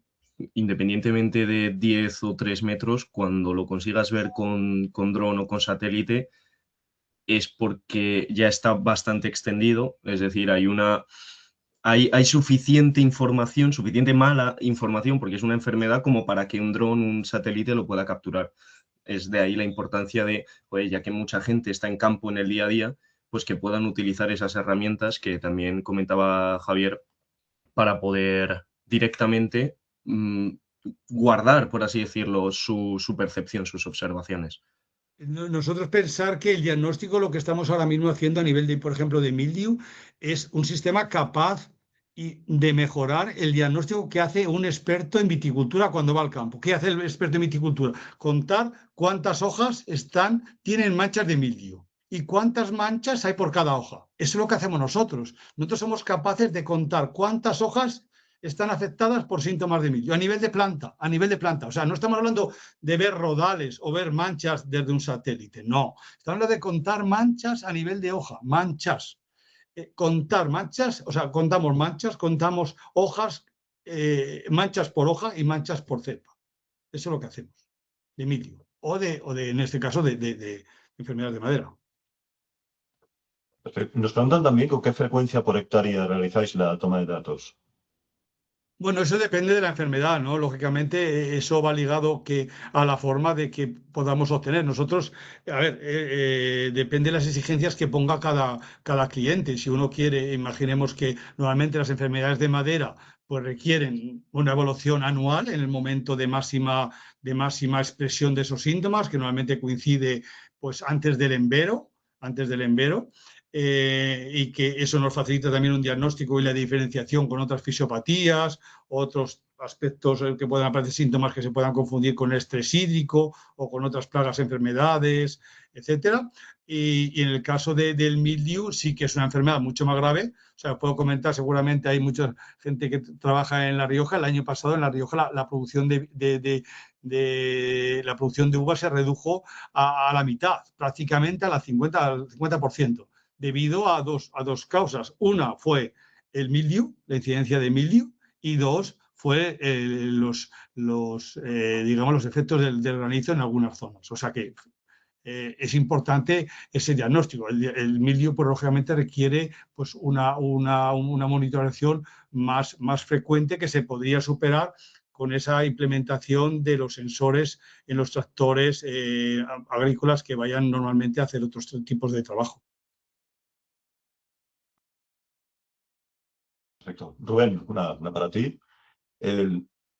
independientemente de 10 o 3 metros, cuando lo consigas ver con dron o con satélite, es porque ya está bastante extendido, es decir, hay suficiente información, suficiente mala información, porque es una enfermedad como para que un dron, un satélite lo pueda capturar. Es de ahí la importancia de, pues, ya que mucha gente está en campo en el día a día, pues que puedan utilizar esas herramientas que también comentaba Javier para poder directamente guardar, por así decirlo, su percepción, sus observaciones. Nosotros pensar que el diagnóstico, lo que estamos ahora mismo haciendo a nivel de, por ejemplo, de mildiu, es un sistema capaz de mejorar el diagnóstico que hace un experto en viticultura cuando va al campo. ¿Qué hace el experto en viticultura? Contar cuántas hojas tienen manchas de mildiu y cuántas manchas hay por cada hoja. Eso es lo que hacemos nosotros. Nosotros somos capaces de contar cuántas hojas están afectadas por síntomas de mildiu, a nivel de planta. O sea, no estamos hablando de ver rodales o ver manchas desde un satélite, no. Estamos hablando de contar manchas a nivel de hoja, manchas. Contar manchas, o sea, contamos manchas, contamos hojas, manchas por hoja y manchas por cepa. Eso es lo que hacemos, de mildiu, en este caso, de enfermedades de madera. Perfecto. Nos preguntan también con qué frecuencia por hectárea realizáis la toma de datos. Bueno, eso depende de la enfermedad, ¿no? Lógicamente, eso va ligado a la forma de que podamos obtener. Nosotros, a ver, depende de las exigencias que ponga cada cliente. Si uno quiere, imaginemos que normalmente las enfermedades de madera pues requieren una evaluación anual en el momento de máxima expresión de esos síntomas, que normalmente coincide pues antes del envero. Y que eso nos facilita también un diagnóstico y la diferenciación con otras fisiopatías, otros aspectos que puedan aparecer síntomas que se puedan confundir con el estrés hídrico o con otras plagas, enfermedades, etcétera. Y en el caso del mildiu sí que es una enfermedad mucho más grave. O sea, puedo comentar, seguramente hay mucha gente que trabaja en La Rioja. El año pasado en La Rioja la producción la producción de uvas se redujo a la mitad, prácticamente al 50%. Debido a dos causas. Una fue el mildiu, la incidencia de mildiu, y dos fue digamos, los efectos del granizo en algunas zonas. O sea que es importante ese diagnóstico. El mildiu, pues, lógicamente, requiere pues, una monitorización más frecuente que se podría superar con esa implementación de los sensores en los tractores agrícolas que vayan normalmente a hacer otros tipos de trabajo. Perfecto. Rubén, una para ti.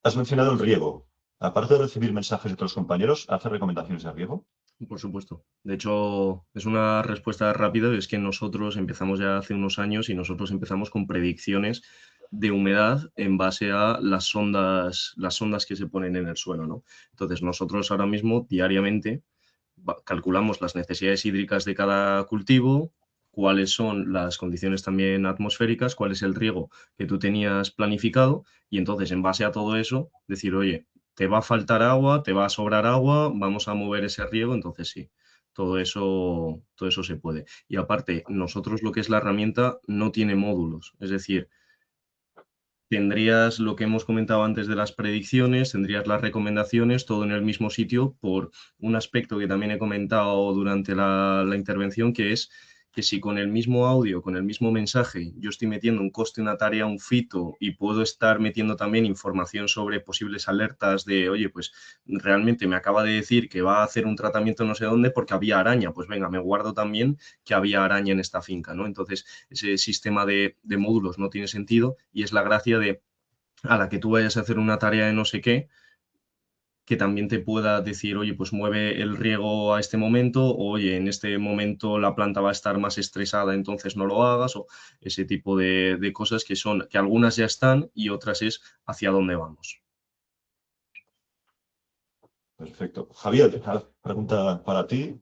Has mencionado el riego. Aparte de recibir mensajes de otros compañeros, ¿hace recomendaciones de riego? Por supuesto. De hecho, es una respuesta rápida. Es que nosotros empezamos ya hace unos años y nosotros empezamos con predicciones de humedad en base a las sondas que se ponen en el suelo, ¿no? Entonces, nosotros ahora mismo diariamente calculamos las necesidades hídricas de cada cultivo, cuáles son las condiciones también atmosféricas, cuál es el riego que tú tenías planificado y entonces en base a todo eso decir, oye, te va a faltar agua, te va a sobrar agua, vamos a mover ese riego, entonces sí. Todo eso se puede. Y aparte, nosotros lo que es la herramienta no tiene módulos. Es decir, tendrías lo que hemos comentado antes de las predicciones, tendrías las recomendaciones, todo en el mismo sitio, por un aspecto que también he comentado durante la intervención, que es que si con el mismo audio, con el mismo mensaje, yo estoy metiendo un coste, una tarea, un fito y puedo estar metiendo también información sobre posibles alertas de, oye, pues realmente me acaba de decir que va a hacer un tratamiento no sé dónde porque había araña, pues venga, me guardo también que había araña en esta finca, ¿no? Entonces, ese sistema de módulos no tiene sentido y es la gracia de a la que tú vayas a hacer una tarea de no sé qué, que también te pueda decir, oye, pues mueve el riego a este momento, o, oye, en este momento la planta va a estar más estresada, entonces no lo hagas, o ese tipo de cosas que son, que algunas ya están y otras es hacia dónde vamos. Perfecto. Javier, pregunta para ti,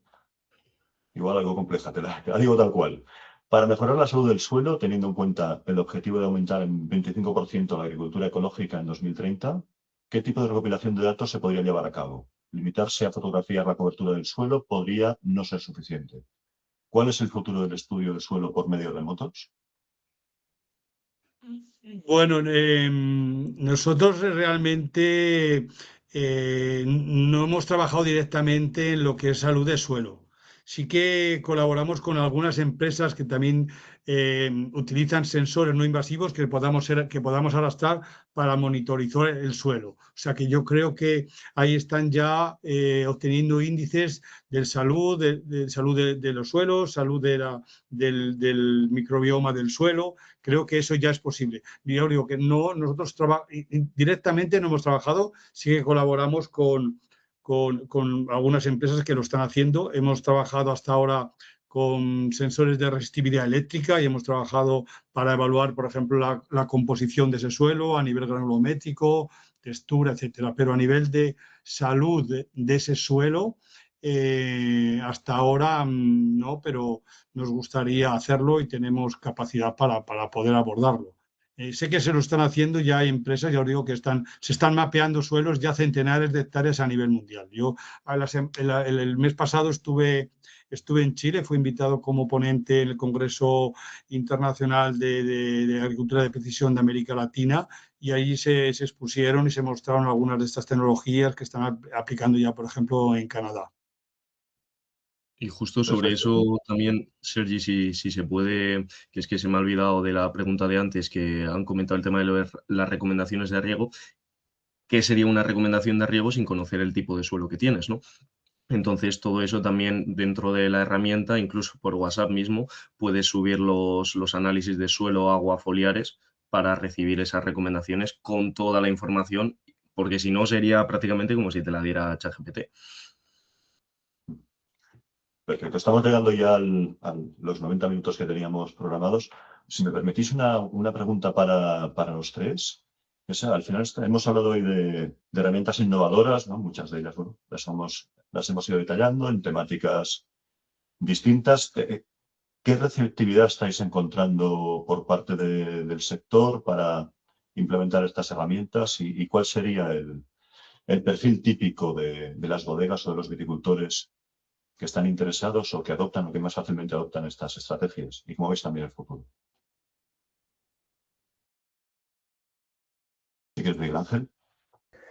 igual algo compleja, te la digo tal cual. Para mejorar la salud del suelo, teniendo en cuenta el objetivo de aumentar en 25% la agricultura ecológica en 2030, ¿qué tipo de recopilación de datos se podría llevar a cabo? Limitarse a fotografiar la cobertura del suelo podría no ser suficiente. ¿Cuál es el futuro del estudio del suelo por medios remotos? Bueno, nosotros realmente no hemos trabajado directamente en lo que es salud de suelo. Sí que colaboramos con algunas empresas que también utilizan sensores no invasivos que podamos arrastrar para monitorizar el suelo. O sea que yo creo que ahí están ya obteniendo índices de salud, de salud de los suelos, salud del microbioma del suelo. Creo que eso ya es posible. Yo digo que no, nosotros directamente no hemos trabajado, sí que colaboramos con algunas empresas que lo están haciendo. Hemos trabajado hasta ahora con sensores de resistividad eléctrica y hemos trabajado para evaluar, por ejemplo, la composición de ese suelo a nivel granulométrico, textura, etcétera. Pero a nivel de salud de ese suelo, hasta ahora no, pero nos gustaría hacerlo y tenemos capacidad para poder abordarlo. Sé que se lo están haciendo, ya hay empresas, ya os digo que se están mapeando suelos ya centenares de hectáreas a nivel mundial. Yo el mes pasado estuve en Chile, fui invitado como ponente en el Congreso Internacional de Agricultura de Precisión de América Latina y ahí se expusieron y se mostraron algunas de estas tecnologías que están aplicando ya, por ejemplo, en Canadá. Y justo sobre Perfecto. eso también, Sergi, si se puede, que es que se me ha olvidado de la pregunta de antes, que han comentado el tema de las recomendaciones de riego. ¿Qué sería una recomendación de riego sin conocer el tipo de suelo que tienes, ¿no? Entonces, todo eso también dentro de la herramienta, incluso por WhatsApp mismo, puedes subir los análisis de suelo, agua, foliares para recibir esas recomendaciones con toda la información, porque si no sería prácticamente como si te la diera ChatGPT. Perfecto. Estamos llegando ya a los 90 minutos que teníamos programados. Si me permitís una pregunta para los tres. Al final hemos hablado hoy de herramientas innovadoras, ¿no? Muchas de ellas, bueno, las hemos ido detallando en temáticas distintas. ¿Qué receptividad estáis encontrando por parte del sector para implementar estas herramientas y cuál sería el perfil típico de las bodegas o de los viticultores que están interesados o que adoptan o que más fácilmente adoptan estas estrategias? ¿Y cómo veis también el futuro? ¿Sí quieres, Miguel Ángel?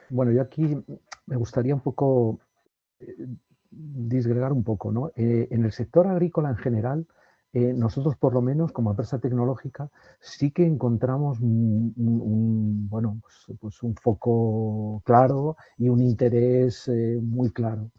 Bueno, yo aquí me gustaría un poco disgregar un poco, ¿no? En el sector agrícola en general, nosotros por lo menos como empresa tecnológica sí que encontramos bueno, pues un foco claro y un interés muy claro.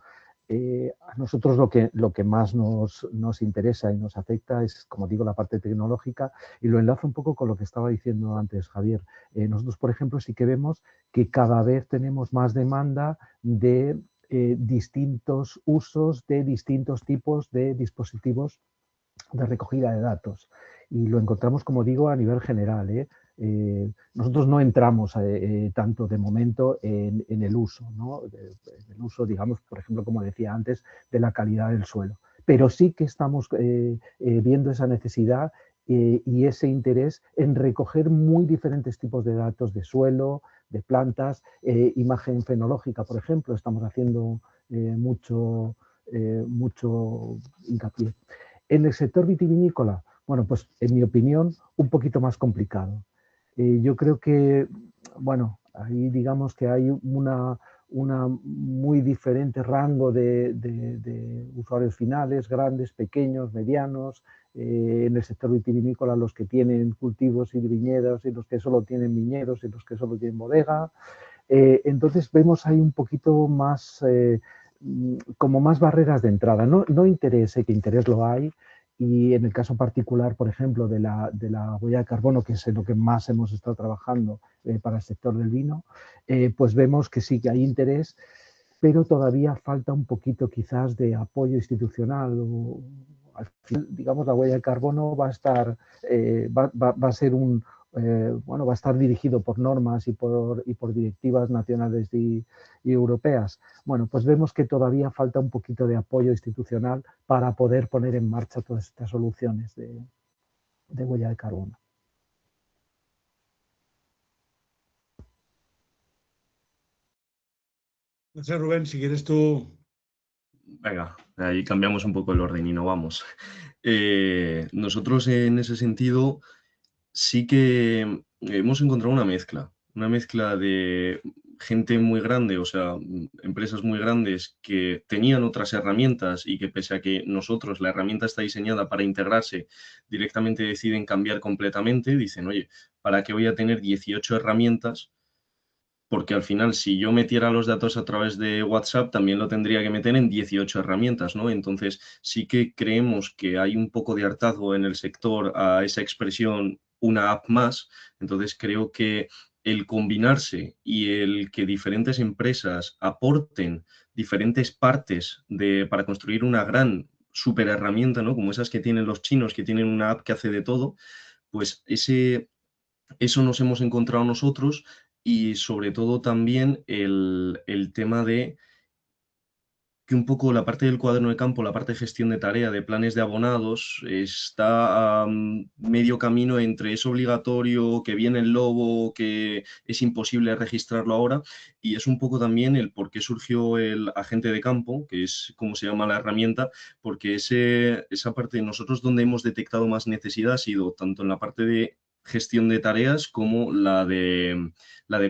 A nosotros lo que más nos interesa y nos afecta es, como digo, la parte tecnológica y lo enlazo un poco con lo que estaba diciendo antes Javier. Nosotros, por ejemplo, sí que vemos que cada vez tenemos más demanda de distintos usos de distintos tipos de dispositivos de recogida de datos. Y lo encontramos, como digo, a nivel general, nosotros no entramos tanto de momento en el uso, ¿no? En el uso, digamos, por ejemplo, como decía antes, de la calidad del suelo. Pero sí que estamos viendo esa necesidad y ese interés en recoger muy diferentes tipos de datos de suelo, de plantas, imagen fenológica, por ejemplo, estamos haciendo mucho hincapié. En el sector vitivinícola, bueno, pues en mi opinión, un poquito más complicado. Yo creo que, bueno, ahí digamos que hay una muy diferente rango de usuarios finales, grandes, pequeños, medianos. En el sector vitivinícola, los que tienen cultivos y viñedos y los que solo tienen viñedos y los que solo tienen bodega. Entonces vemos ahí un poquito más, como más barreras de entrada. No interés, que interés lo hay. Y en el caso particular, por ejemplo, de la huella de carbono, que es en lo que más hemos estado trabajando para el sector del vino, pues vemos que sí que hay interés, pero todavía falta un poquito quizás de apoyo institucional. Al final, digamos, la huella de carbono va a estar, va a ser bueno, va a estar dirigido por normas y por directivas nacionales y europeas. Bueno, pues vemos que todavía falta un poquito de apoyo institucional para poder poner en marcha todas estas soluciones de huella de carbono. No sé, Rubén, si quieres tú. Venga, ahí cambiamos un poco el orden y no vamos. Nosotros en ese sentido sí que hemos encontrado una mezcla de gente muy grande, o sea, empresas muy grandes que tenían otras herramientas y que pese a que nosotros la herramienta está diseñada para integrarse, directamente deciden cambiar completamente, dicen, oye, ¿para qué voy a tener 18 herramientas? Porque al final, si yo metiera los datos a través de WhatsApp, también lo tendría que meter en 18 herramientas, ¿no? Entonces, sí que creemos que hay un poco de hartazgo en el sector a esa expresión, una app más. Entonces, creo que el combinarse y el que diferentes empresas aporten diferentes partes para construir una gran super herramienta, ¿no? Como esas que tienen los chinos, que tienen una app que hace de todo, pues eso nos hemos encontrado nosotros y sobre todo también el tema de que un poco la parte del cuaderno de campo, la parte de gestión de tarea, de planes de abonados, está a medio camino entre es obligatorio, que viene el lobo, que es imposible registrarlo ahora, y es un poco también el por qué surgió el agente de campo, que es como se llama la herramienta, porque esa parte de nosotros donde hemos detectado más necesidad ha sido tanto en la parte de gestión de tareas como la de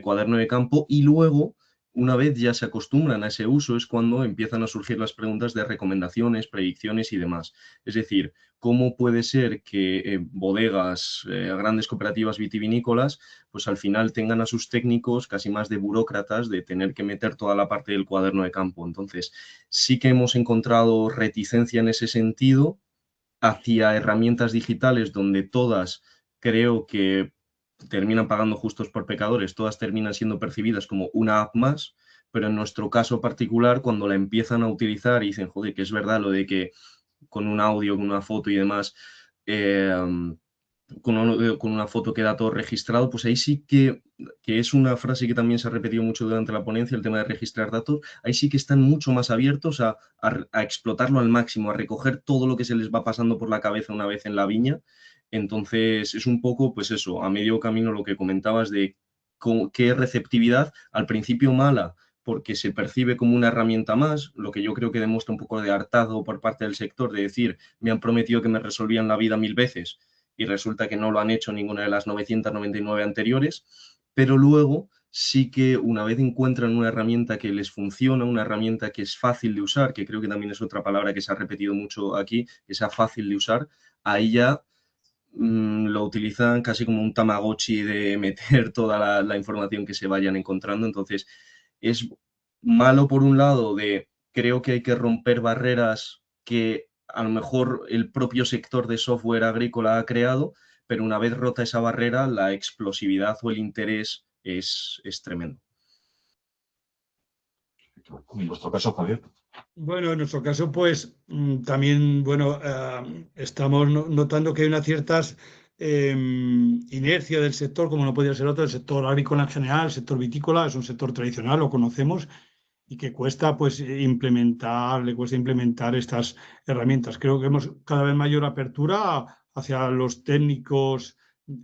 cuaderno de campo, y luego una vez ya se acostumbran a ese uso es cuando empiezan a surgir las preguntas de recomendaciones, predicciones y demás. Es decir, ¿cómo puede ser que bodegas, grandes cooperativas vitivinícolas, pues al final tengan a sus técnicos casi más de burócratas de tener que meter toda la parte del cuaderno de campo? Entonces, sí que hemos encontrado reticencia en ese sentido hacia herramientas digitales donde todas creo que terminan pagando justos por pecadores, todas terminan siendo percibidas como una app más, pero en nuestro caso particular, cuando la empiezan a utilizar y dicen, joder, que es verdad lo de que con un audio, con una foto y demás, con una foto queda todo registrado, pues ahí sí que es una frase que también se ha repetido mucho durante la ponencia, el tema de registrar datos, ahí sí que están mucho más abiertos a explotarlo al máximo, a recoger todo lo que se les va pasando por la cabeza una vez en la viña. Entonces es un poco, pues eso, a medio camino lo que comentabas de qué receptividad, al principio mala, porque se percibe como una herramienta más, lo que yo creo que demuestra un poco de hartazgo por parte del sector, de decir, me han prometido que me resolvían la vida 1000 veces y resulta que no lo han hecho ninguna de las 999 anteriores, pero luego sí que una vez encuentran una herramienta que les funciona, una herramienta que es fácil de usar, que creo que también es otra palabra que se ha repetido mucho aquí, que sea fácil de usar, ahí ya lo utilizan casi como un Tamagotchi de meter toda la información que se vayan encontrando. Entonces, es malo por un lado de creo que hay que romper barreras que a lo mejor el propio sector de software agrícola ha creado, pero una vez rota esa barrera, la explosividad o el interés es tremendo. En vuestro caso, Javier. Bueno, en nuestro caso, pues también, bueno, estamos notando que hay unas ciertas inercia del sector, como no podía ser otro, el sector agrícola en general, el sector vitícola, es un sector tradicional, lo conocemos, y que cuesta pues le cuesta implementar estas herramientas. Creo que hemos cada vez mayor apertura hacia los técnicos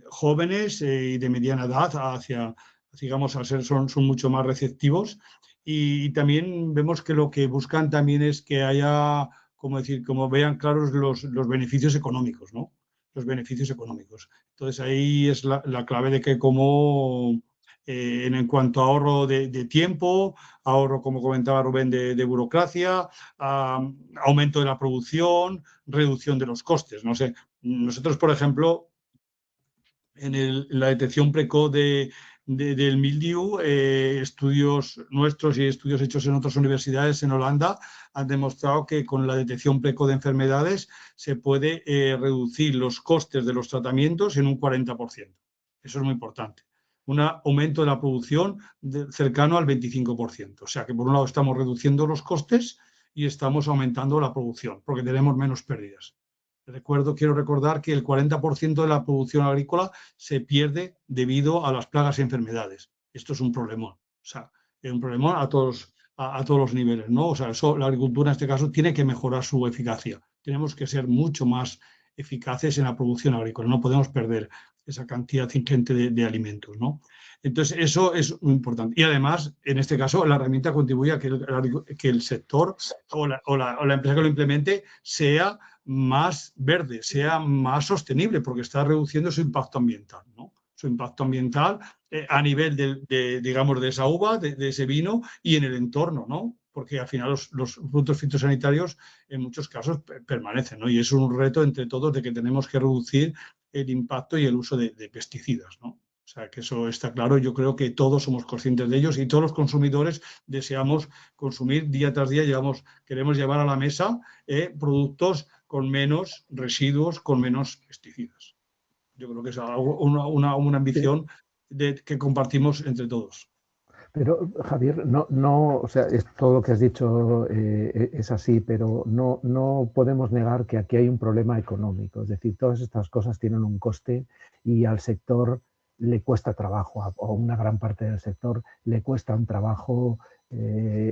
jóvenes y de mediana edad, digamos, son mucho más receptivos, y también vemos que lo que buscan también es que haya, como vean claros los beneficios económicos, ¿no? Los beneficios económicos. Entonces ahí es la clave de que como en cuanto a ahorro de tiempo, ahorro, como comentaba Rubén, de burocracia, aumento de la producción, reducción de los costes. No sé, nosotros, por ejemplo, en la detección precoz del mildiu, estudios nuestros y estudios hechos en otras universidades en Holanda han demostrado que con la detección precoz de enfermedades se puede reducir los costes de los tratamientos en un 40%. Eso es muy importante. Un aumento de la producción cercano al 25%. O sea que por un lado estamos reduciendo los costes y estamos aumentando la producción porque tenemos menos pérdidas. Quiero recordar que el 40% de la producción agrícola se pierde debido a las plagas y enfermedades. Esto es un problemón. O sea, es un problemón a todos los niveles, ¿no? O sea, la agricultura en este caso tiene que mejorar su eficacia. Tenemos que ser mucho más eficaces en la producción agrícola. No podemos perder esa cantidad ingente de alimentos, ¿no? Entonces, eso es muy importante. Y además, en este caso, la herramienta contribuye a que el sector o la empresa que lo implemente sea más verde, sea más sostenible, porque está reduciendo su impacto ambiental, ¿no? Su impacto ambiental a nivel digamos, de esa uva, de ese vino y en el entorno, ¿no? Porque al final los productos fitosanitarios en muchos casos permanecen, ¿no? Y es un reto entre todos de que tenemos que reducir el impacto y el uso de pesticidas, ¿no? O sea, que eso está claro. Yo creo que todos somos conscientes de ellos y todos los consumidores deseamos consumir día tras día, queremos llevar a la mesa productos con menos residuos, con menos pesticidas. Yo creo que es una ambición que compartimos entre todos. Pero, Javier, o sea, todo lo que has dicho es así, pero no podemos negar que aquí hay un problema económico. Es decir, todas estas cosas tienen un coste y al sector le cuesta trabajo, o una gran parte del sector le cuesta un trabajo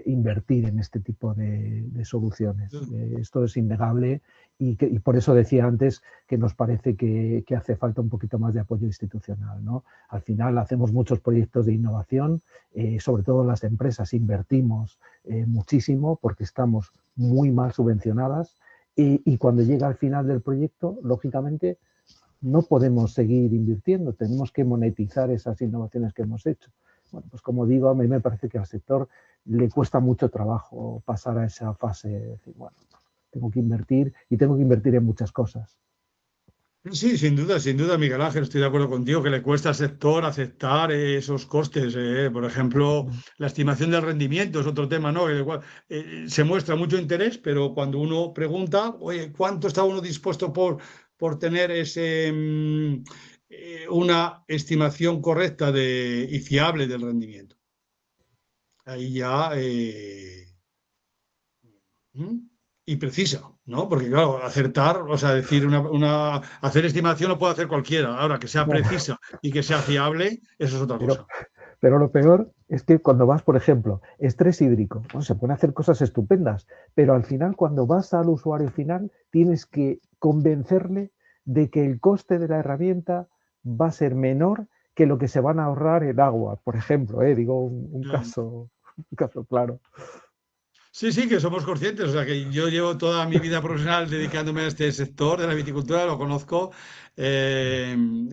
invertir en este tipo de soluciones. Esto es innegable y por eso decía antes que nos parece que hace falta un poquito más de apoyo institucional, ¿no? Al final hacemos muchos proyectos de innovación, sobre todo las empresas invertimos muchísimo porque estamos muy mal subvencionadas y cuando llega al final del proyecto, lógicamente, no podemos seguir invirtiendo, tenemos que monetizar esas innovaciones que hemos hecho. Bueno, pues como digo, a mí me parece que al sector le cuesta mucho trabajo pasar a esa fase de decir, bueno, tengo que invertir y tengo que invertir en muchas cosas. Sí, sin duda, Miguel Ángel, estoy de acuerdo contigo que le cuesta al sector aceptar esos costes. Por ejemplo, la estimación del rendimiento es otro tema, ¿no? Se muestra mucho interés, pero cuando uno pregunta, oye, ¿cuánto está uno dispuesto por tener una estimación correcta y fiable del rendimiento? Ahí ya... y precisa, ¿no? Porque claro, acertar, o sea, decir hacer estimación lo puede hacer cualquiera. Ahora, que sea precisa y que sea fiable, eso es otra cosa. Pero lo peor es que cuando vas, por ejemplo, estrés hídrico, bueno, se pueden hacer cosas estupendas, pero al final cuando vas al usuario final tienes que convencerle de que el coste de la herramienta va a ser menor que lo que se van a ahorrar en agua, por ejemplo, digo un caso claro. Sí, que somos conscientes. O sea, que yo llevo toda mi vida profesional dedicándome a este sector de la viticultura, lo conozco,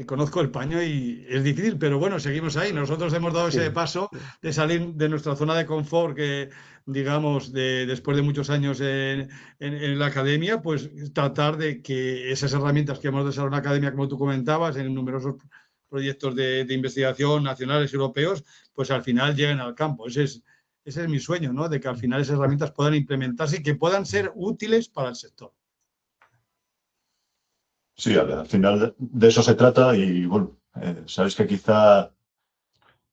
conozco el paño y es difícil, pero bueno, seguimos ahí. Nosotros hemos dado ese paso de salir de nuestra zona de confort, que digamos, después de muchos años en la academia, pues tratar de que esas herramientas que hemos desarrollado en la academia, como tú comentabas, en numerosos proyectos de investigación nacionales y europeos, pues al final lleguen al campo. Ese es mi sueño, ¿no? De que al final esas herramientas puedan implementarse y que puedan ser útiles para el sector. Sí, al final de eso se trata y, bueno, sabes que quizá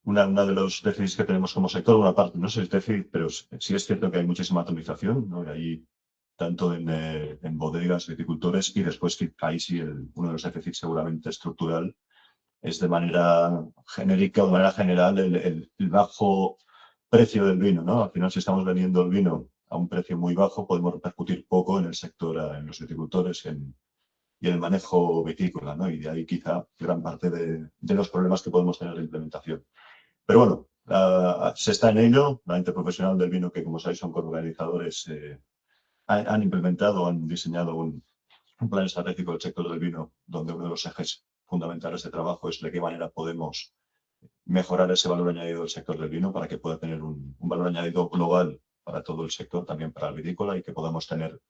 una de los déficits que tenemos como sector, una parte, no sé si es déficit, pero sí es cierto que hay muchísima atomización, ¿no? Y ahí tanto en bodegas, viticultores, y después ahí sí uno de los déficits seguramente estructural es de manera genérica o de manera general el bajo precio del vino, ¿no? Al final, si estamos vendiendo el vino a un precio muy bajo, podemos repercutir poco en el sector, en los viticultores y en el manejo vitícola, ¿no? Y de ahí quizá gran parte de los problemas que podemos tener de implementación. Pero bueno, se está en ello. La Interprofesional del Vino, que como sabéis son coorganizadores, han implementado, han diseñado un plan estratégico del sector del vino, donde uno de los ejes fundamentales de trabajo es de qué manera podemos mejorar ese valor añadido del sector del vino para que pueda tener un valor añadido global para todo el sector, también para el vitícola, y que podamos tener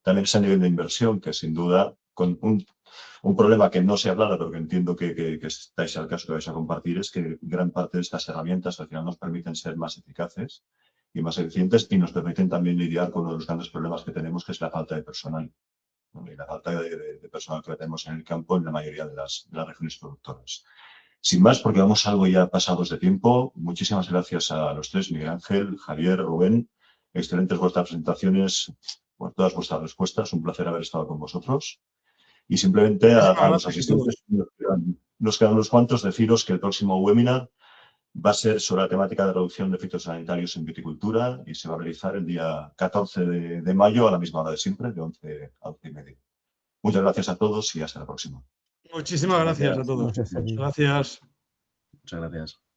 también ese nivel de inversión que sin duda, con un problema que no se ha hablado, pero que entiendo que estáis al caso que vais a compartir, es que gran parte de estas herramientas al final nos permiten ser más eficaces y más eficientes, y nos permiten también lidiar con uno de los grandes problemas que tenemos, que es la falta de personal, ¿no? Y la falta de personal que tenemos en el campo en la mayoría de las regiones productoras. Sin más, porque vamos algo ya pasados de tiempo, muchísimas gracias a los tres, Miguel Ángel, Javier, Rubén. Excelentes vuestras presentaciones, por todas vuestras respuestas. Un placer haber estado con vosotros. Y simplemente a los asistentes, nos quedan unos cuantos. Deciros que el próximo webinar va a ser sobre la temática de reducción de fitosanitarios en viticultura y se va a realizar el día 14 de mayo a la misma hora de siempre, de 11 a 11:30. Muchas gracias a todos y hasta la próxima. Muchísimas gracias a todos. Gracias a ti. Gracias. Muchas gracias.